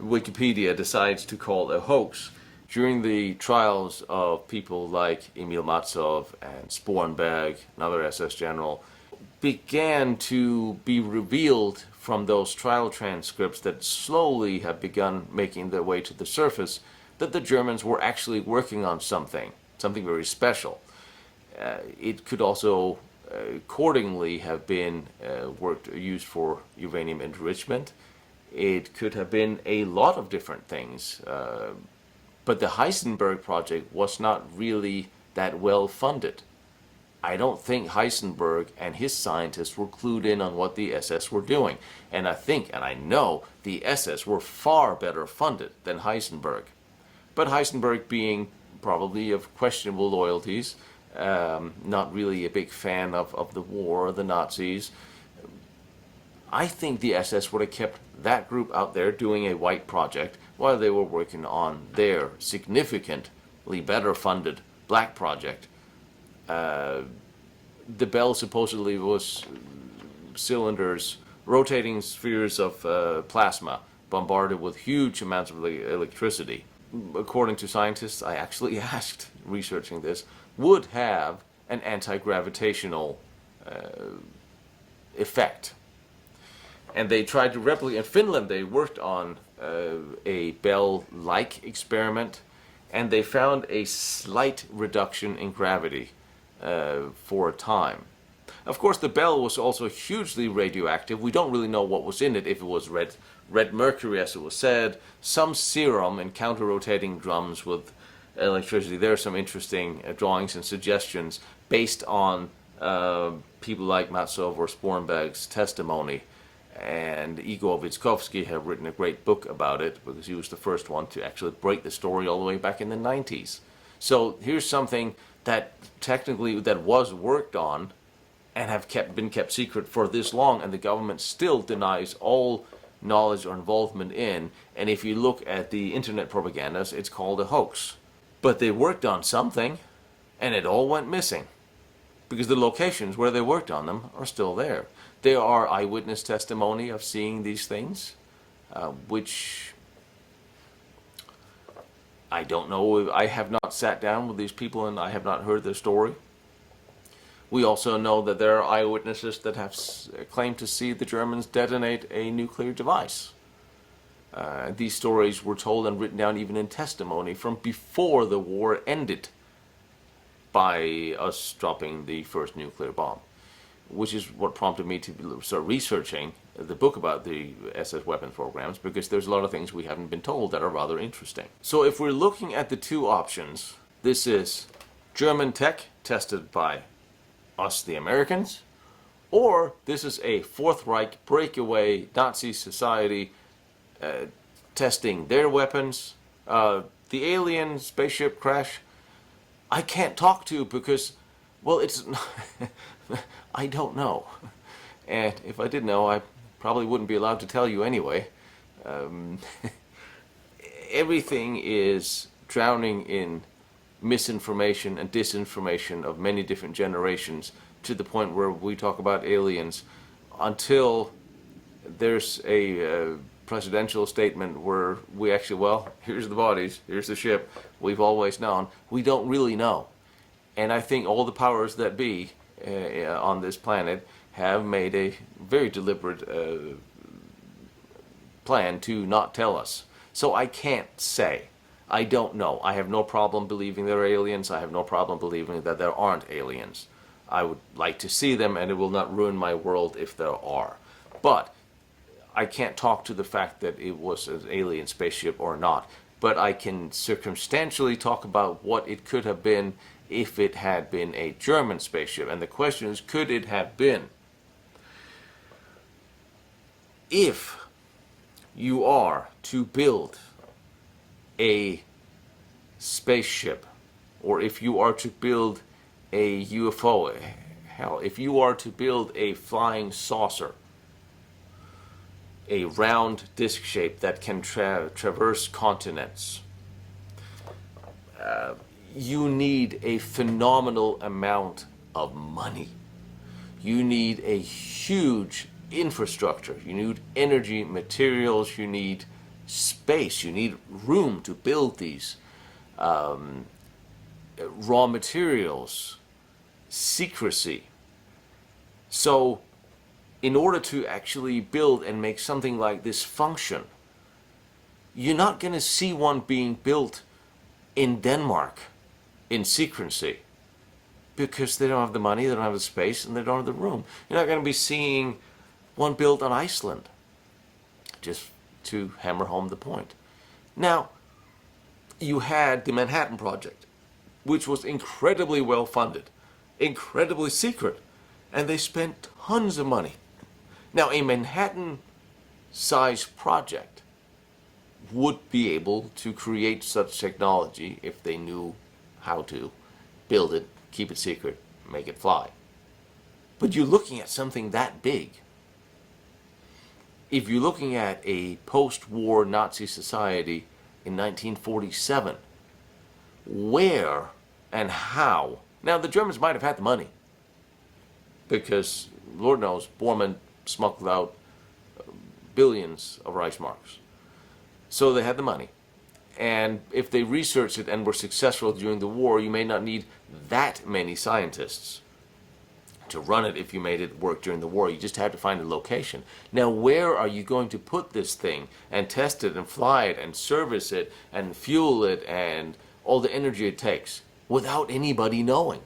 Wikipedia decides to call a hoax, during the trials of people like Emil Matzov and Spornberg, another SS general, began to be revealed from those trial transcripts that slowly have begun making their way to the surface, that the Germans were actually working on something very special. It could also accordingly have been used for uranium enrichment. It could have been a lot of different things. But the Heisenberg project was not really that well funded. I don't think Heisenberg and his scientists were clued in on what the SS were doing. And I think, and I know, the SS were far better funded than Heisenberg. But Heisenberg, being probably of questionable loyalties, not really a big fan of the war, the Nazis, I think the SS would have kept that group out there doing a white project while they were working on their significantly better funded black project. The Bell supposedly was cylinders, rotating spheres of plasma bombarded with huge amounts of electricity. According to scientists I actually asked researching this, would have an anti-gravitational effect. And they tried to replicate. In Finland, they worked on a Bell-like experiment, and they found a slight reduction in gravity for a time. Of course, the Bell was also hugely radioactive. We don't really know what was in it, if it was red red mercury, as it was said, some serum and counter-rotating drums with electricity. There are some interesting drawings and suggestions based on people like Matsov or Spornberg's testimony. And Igor Vitskovsky have written a great book about it because he was the first one to actually break the story all the way back in the 90s. So here's something that technically that was worked on and have been kept secret for this long, and the government still denies all knowledge or involvement in. And if you look at the internet propagandas, it's called a hoax. But they worked on something, and it all went missing because the locations where they worked on them are still there. There are eyewitness testimony of seeing these things, which I don't know. I have not sat down with these people and I have not heard their story. We also know that there are eyewitnesses that have claimed to see the Germans detonate a nuclear device. These stories were told and written down even in testimony from before the war ended by us dropping the first nuclear bomb, which is what prompted me to start researching the book about the SS weapons programs, because there's a lot of things we haven't been told that are rather interesting. So if we're looking at the two options, this is German tech tested by us, the Americans, or this is a Fourth Reich breakaway Nazi society testing their weapons. The alien spaceship crash, I can't talk to because, well, it's I don't know. And if I did know, I probably wouldn't be allowed to tell you anyway. Everything is drowning in misinformation and disinformation of many different generations, to the point where we talk about aliens until there's a presidential statement where we actually, well, here's the bodies, here's the ship, we've always known. We don't really know. And I think all the powers that be on this planet have made a very deliberate plan to not tell us. So I can't say. I don't know. I have no problem believing there are aliens. I have no problem believing that there aren't aliens. I would like to see them, and it will not ruin my world if there are. But I can't talk to the fact that it was an alien spaceship or not. But I can circumstantially talk about what it could have been if it had been a German spaceship. And the question is, could it have been? If you are to build a spaceship, or if you are to build a UFO, hell, if you are to build a flying saucer, a round disc shape that can traverse continents, you need a phenomenal amount of money. You need a huge infrastructure. You need energy, materials, you need space, you need room to build these, raw materials, secrecy. So in order to actually build and make something like this function, you're not going to see one being built in Denmark in secrecy, because they don't have the money, they don't have the space, and they don't have the room. You're not going to be seeing one built on Iceland, just to hammer home the point. Now, you had the Manhattan Project, which was incredibly well funded, incredibly secret, and they spent tons of money. Now, a Manhattan-sized project would be able to create such technology if they knew how to build it, keep it secret, make it fly. But you're looking at something that big. If you're looking at a post-war Nazi society in 1947, where and how? Now, the Germans might have had the money, because Lord knows Bormann smuggled out billions of Reichsmarks. So they had the money. And if they researched it and were successful during the war, you may not need that many scientists to run it if you made it work during the war. You just had to find a location. Now, where are you going to put this thing and test it and fly it and service it and fuel it and all the energy it takes without anybody knowing?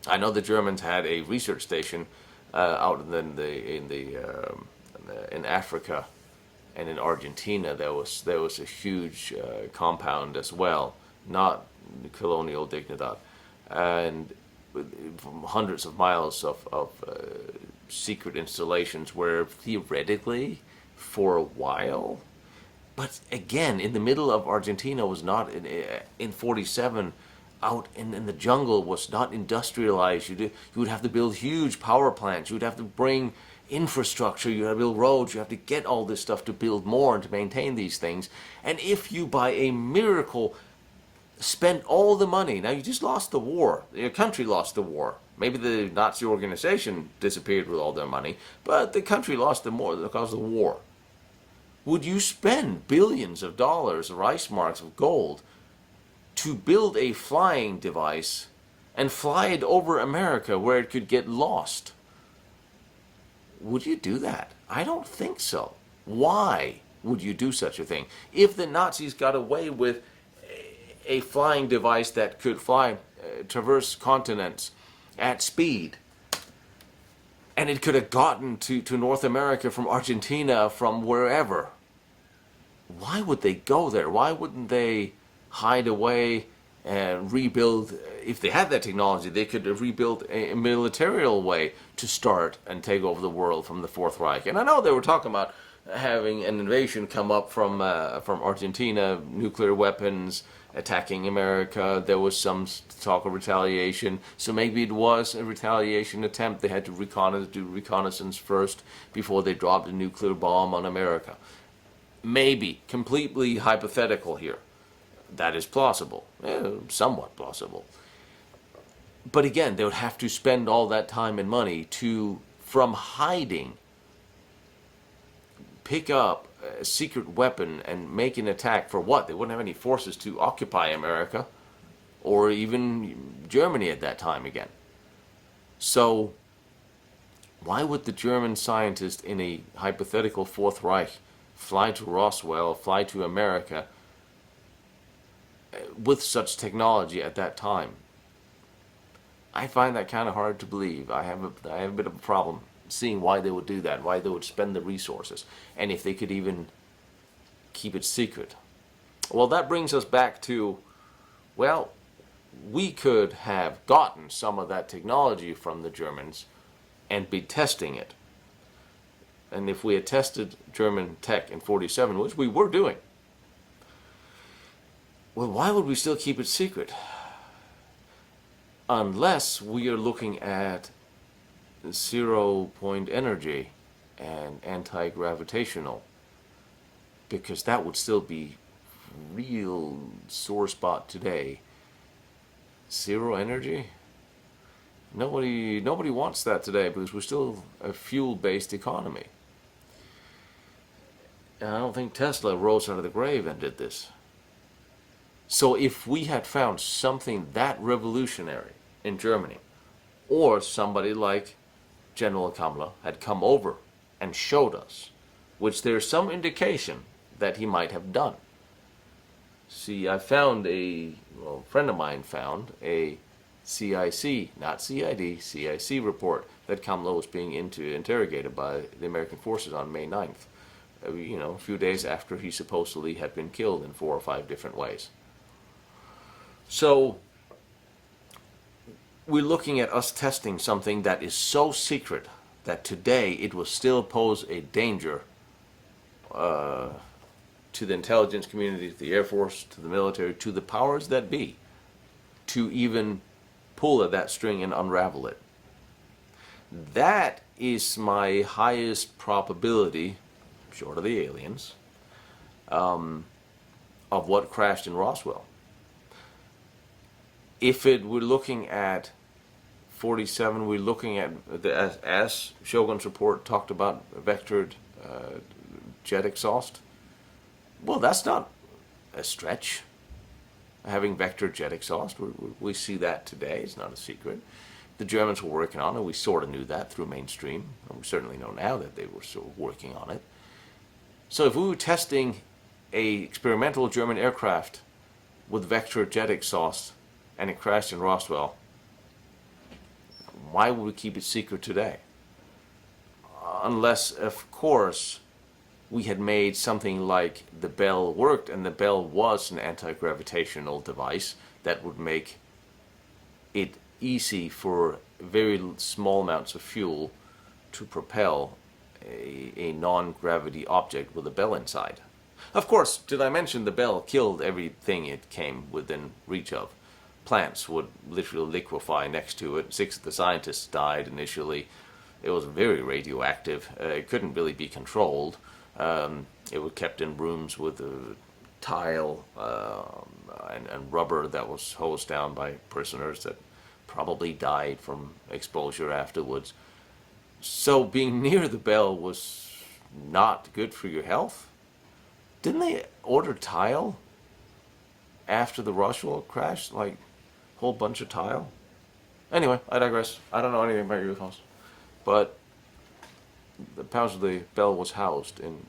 I know the Germans had a research station out in Africa, and in Argentina there was a huge compound as well, not Colonial Dignidad, and from hundreds of miles of secret installations where theoretically, for a while, but again, in the middle of Argentina was not in 47. Out in the jungle was not industrialized. You would have to build huge power plants. You would have to bring infrastructure. You have to build roads. You have to get all this stuff to build more and to maintain these things. And if you, by a miracle, spent all the money, now you just lost the war. Your country lost the war. Maybe the Nazi organization disappeared with all their money, but the country lost the war because of the war. Would you spend billions of dollars, Reichsmarks of gold, to build a flying device and fly it over America where it could get lost? Would you do that? I don't think so. Why would you do such a thing? If the Nazis got away with a flying device that could traverse continents at speed, and it could have gotten to North America from Argentina, from wherever, why would they go there? Why wouldn't they hide away and rebuild? If they had that technology, they could have rebuilt a military way to start and take over the world from the Fourth Reich. And I know they were talking about having an invasion come up from Argentina, nuclear weapons attacking America. There was some talk of retaliation, so maybe it was a retaliation attempt. They had to do reconnaissance first before they dropped a nuclear bomb on America. Maybe, completely hypothetical here. That is plausible, somewhat plausible. But again, they would have to spend all that time and money to, from hiding, pick up a secret weapon and make an attack. For what? They wouldn't have any forces to occupy America or even Germany at that time again. So why would the German scientist in a hypothetical Fourth Reich fly to Roswell, fly to America with such technology at that time? I find that kind of hard to believe. I have a bit of a problem seeing why they would do that, why they would spend the resources, and if they could even keep it secret. Well, that brings us back to, well, we could have gotten some of that technology from the Germans and be testing it. And if we had tested German tech in 47, which we were doing, well, why would we still keep it secret? Unless we are looking at zero-point energy and anti-gravitational, because that would still be real sore spot today. Zero energy? Nobody wants that today because we're still a fuel-based economy. And I don't think Tesla rose out of the grave and did this. So if we had found something that revolutionary in Germany, or somebody like General Kammler had come over and showed us, which there's some indication that he might have done. See, I found a friend of mine found a CIC, not CID, CIC report that Kammler was being interrogated by the American forces on May 9th. A few days after he supposedly had been killed in 4 or 5 different ways. So we're looking at us testing something that is so secret that today it will still pose a danger to the intelligence community, to the Air Force, to the military, to the powers that be, to even pull at that string and unravel it. That is my highest probability, short of the aliens, of what crashed in Roswell. If we're looking at 47, we're looking at, as Shogun's report talked about, vectored jet exhaust. Well, that's not a stretch. Having vectored jet exhaust, we see that today. It's not a secret. The Germans were working on it. We sort of knew that through mainstream. And we certainly know now that they were sort of working on it. So if we were testing a experimental German aircraft with vectored jet exhaust and it crashed in Roswell, why would we keep it secret today? Unless, of course, we had made something like the Bell worked, and the Bell was an anti-gravitational device that would make it easy for very small amounts of fuel to propel a non-gravity object with a bell inside. Of course, did I mention the Bell killed everything it came within reach of? Plants would literally liquefy next to it. 6 of the scientists died initially. It was very radioactive. It couldn't really be controlled. It was kept in rooms with tile and rubber that was hosed down by prisoners that probably died from exposure afterwards. So being near the Bell was not good for your health. Didn't they order tile after the Roswell crash? Like, a whole bunch of tile? Anyway, I digress. I don't know anything about UFOs. But apparently the Bell was housed in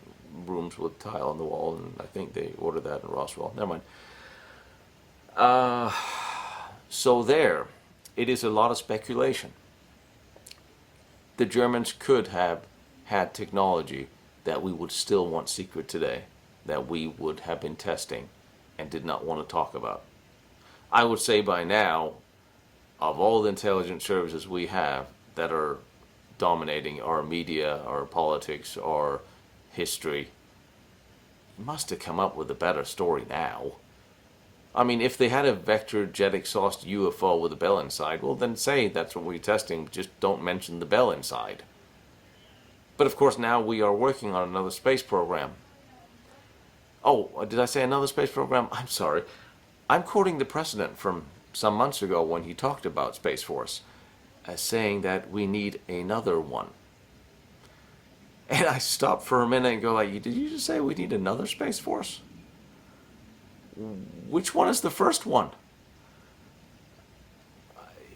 rooms with tile on the wall, and I think they ordered that in Roswell. Never mind. So there, it is a lot of speculation. The Germans could have had technology that we would still want secret today, that we would have been testing and did not want to talk about. I would say by now, of all the intelligence services we have that are dominating our media, our politics, our history, must have come up with a better story now. I mean, if they had a vector jet exhaust UFO with a bell inside, well then say that's what we're testing, just don't mention the bell inside. But of course now we are working on another space program. Oh, did I say another space program? I'm sorry. I'm quoting the president from some months ago when he talked about Space Force, saying that we need another one. And I stopped for a minute and go like, did you just say we need another Space Force? Which one is the first one?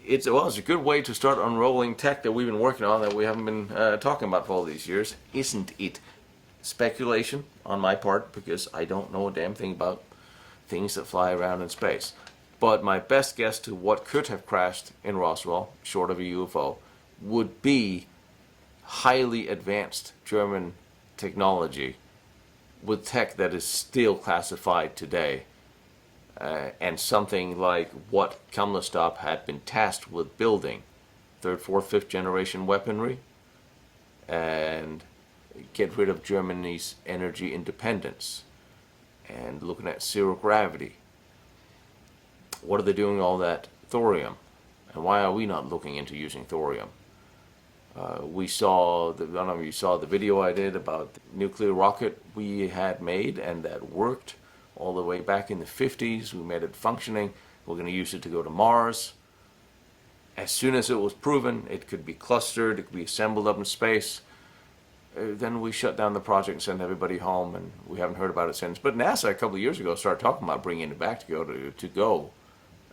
It's a good way to start unrolling tech that we've been working on that we haven't been talking about for all these years, isn't it? Speculation on my part, because I don't know a damn thing about things that fly around in space. But my best guess to what could have crashed in Roswell, short of a UFO, would be highly advanced German technology with tech that is still classified today, and something like what Kamloops had been tasked with building, 3rd, 4th, 5th generation weaponry, and get rid of Germany's energy independence, and looking at zero gravity. What are they doing all that thorium? And why are we not looking into using thorium? We saw, I don't know if you saw the video I did about the nuclear rocket we had made and that worked all the way back in the 50s. We made it functioning. We're going to use it to go to Mars. As soon as it was proven it could be clustered, it could be assembled up in space, then we shut down the project and sent everybody home, and we haven't heard about it since. But NASA a couple of years ago started talking about bringing it back to go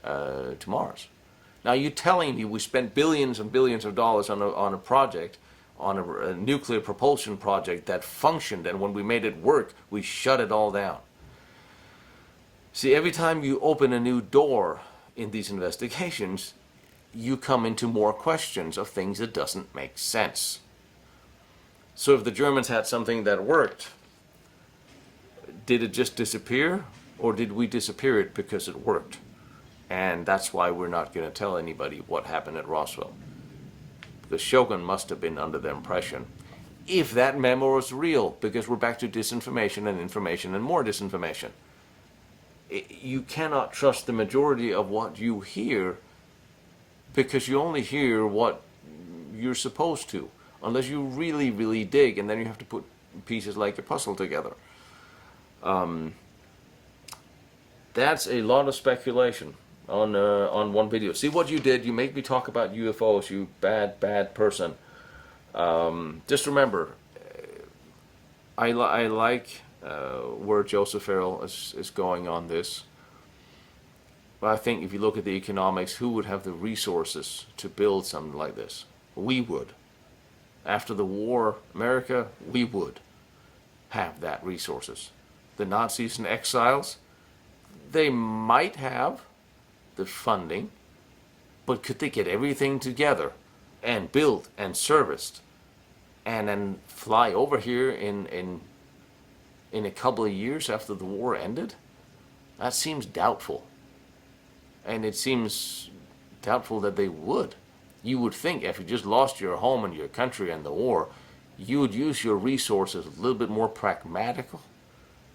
to Mars. Now you're telling me we spent billions and billions of dollars on a project, on a nuclear propulsion project that functioned, and when we made it work, we shut it all down. See, every time you open a new door in these investigations, you come into more questions of things that doesn't make sense. So if the Germans had something that worked, did it just disappear, or did we disappear it because it worked? And that's why we're not going to tell anybody what happened at Roswell. The Shogun must have been under the impression, if that memo was real, because we're back to disinformation and information and more disinformation. You cannot trust the majority of what you hear, because you only hear what you're supposed to, unless you really, really dig, and then you have to put pieces like a puzzle together. That's a lot of speculation on one video. See what you did? You make me talk about UFOs, you bad person. Just remember, I like where Joseph Farrell is going on this. But I think if you look at the economics, who would have the resources to build something like this? We would. After the war, America, we would have that resources. The Nazis and exiles, they might have the funding, but could they get everything together and built and serviced and then fly over here in in a couple of years after the war ended? That seems doubtful. And it seems doubtful that they would. You would think if you just lost your home and your country and the war, you would use your resources a little bit more pragmatical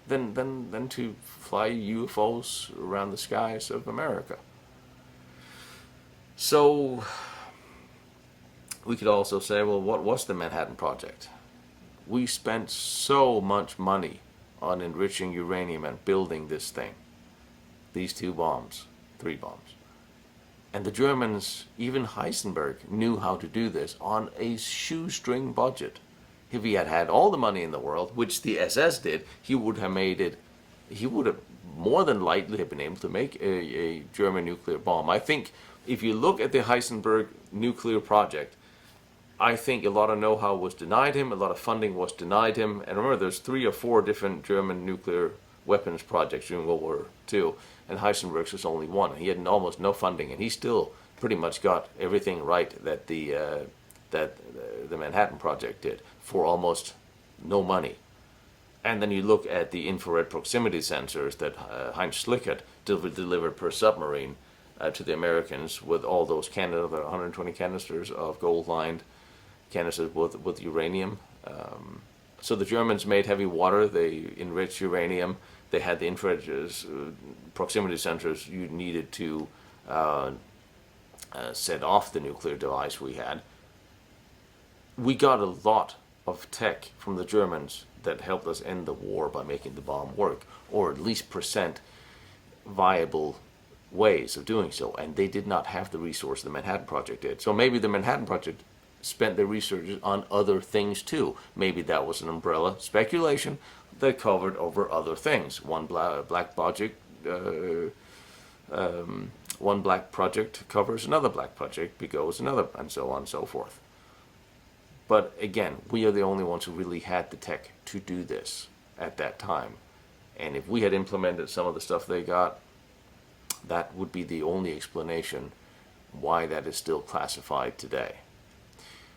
than to fly UFOs around the skies of America. So we could also say, well, what was the Manhattan Project? We spent so much money on enriching uranium and building this thing. These 2 bombs, 3 bombs. And the Germans, even Heisenberg, knew how to do this on a shoestring budget. If he had had all the money in the world, which the SS did, he would have more than likely have been able to make a German nuclear bomb. I think if you look at the Heisenberg nuclear project, I think a lot of know-how was denied him, a lot of funding was denied him. And remember, there's 3 or 4 different German nuclear weapons projects during World War II, and Heisenberg's was only one. He had almost no funding, and he still pretty much got everything right that the Manhattan Project did for almost no money. And then you look at the infrared proximity sensors that Heinz Schlickert delivered per submarine to the Americans, with all those 120 canisters of gold-lined canisters with uranium. So the Germans made heavy water, they enriched uranium, they had the infrared proximity sensors you needed to set off the nuclear device we had. We got a lot of tech from the Germans that helped us end the war by making the bomb work, or at least present viable ways of doing so. And they did not have the resource the Manhattan Project did. So maybe the Manhattan Project spent their research on other things too. Maybe that was an umbrella speculation that covered over other things. One black project covers another black project because another, and so on and so forth. But again, we are the only ones who really had the tech to do this at that time. And if we had implemented some of the stuff they got, that would be the only explanation why that is still classified today.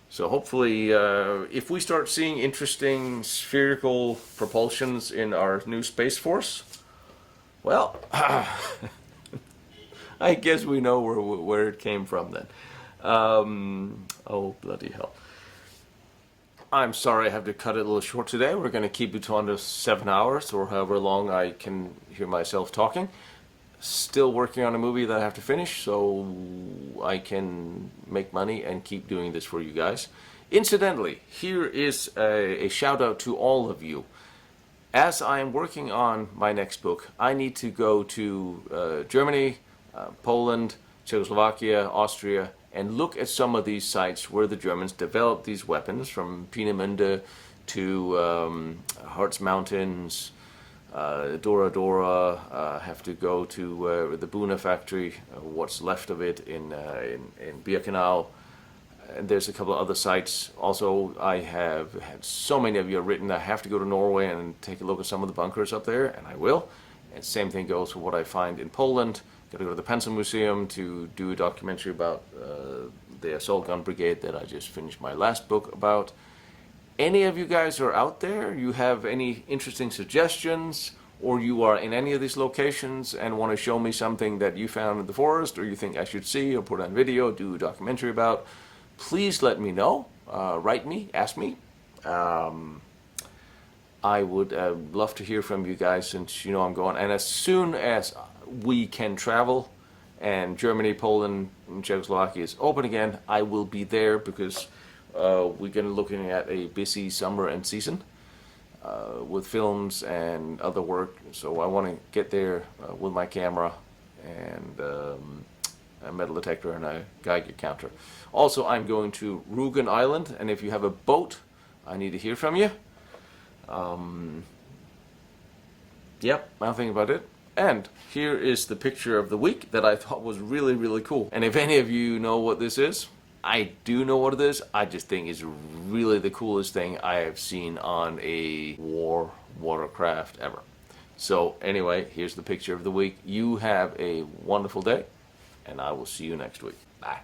So hopefully, if we start seeing interesting spherical propulsions in our new Space Force, well, I guess we know where it came from then. Oh, bloody hell. I'm sorry I have to cut it a little short today. We're going to keep it to under 7 hours, or however long I can hear myself talking. Still working on a movie that I have to finish so I can make money and keep doing this for you guys. Incidentally, here is a shout out to all of you. As I am working on my next book, I need to go to Germany, Poland, Czechoslovakia, Austria, and look at some of these sites where the Germans developed these weapons, from Peenemünde to Harz Mountains, Dora Dora. Have to go to the Buna factory, what's left of it in Birkenau. And there's a couple of other sites. Also, I have had so many of you have written, I have to go to Norway and take a look at some of the bunkers up there, and I will. And same thing goes for what I find in Poland. Got to go to the Pencil Museum to do a documentary about the assault gun brigade that I just finished my last book about. Any of you guys are out there, you have any interesting suggestions, or you are in any of these locations and want to show me something that you found in the forest, or you think I should see or put on video, do a documentary about, please let me know. Write me, ask me. I would love to hear from you guys, since you know I'm going. And as soon as we can travel and Germany, Poland, and Czechoslovakia is open again, I will be there, because we're going to be looking at a busy summer and season with films and other work. So I want to get there with my camera and a metal detector and a Geiger counter. Also, I'm going to Rugen Island, and if you have a boat, I need to hear from you. Yep, I'll think about it. And here is the picture of the week that I thought was really, really cool. And if any of you know what this is, I do know what it is. I just think it's really the coolest thing I have seen on a war watercraft ever. So anyway, here's the picture of the week. You have a wonderful day, and I will see you next week. Bye.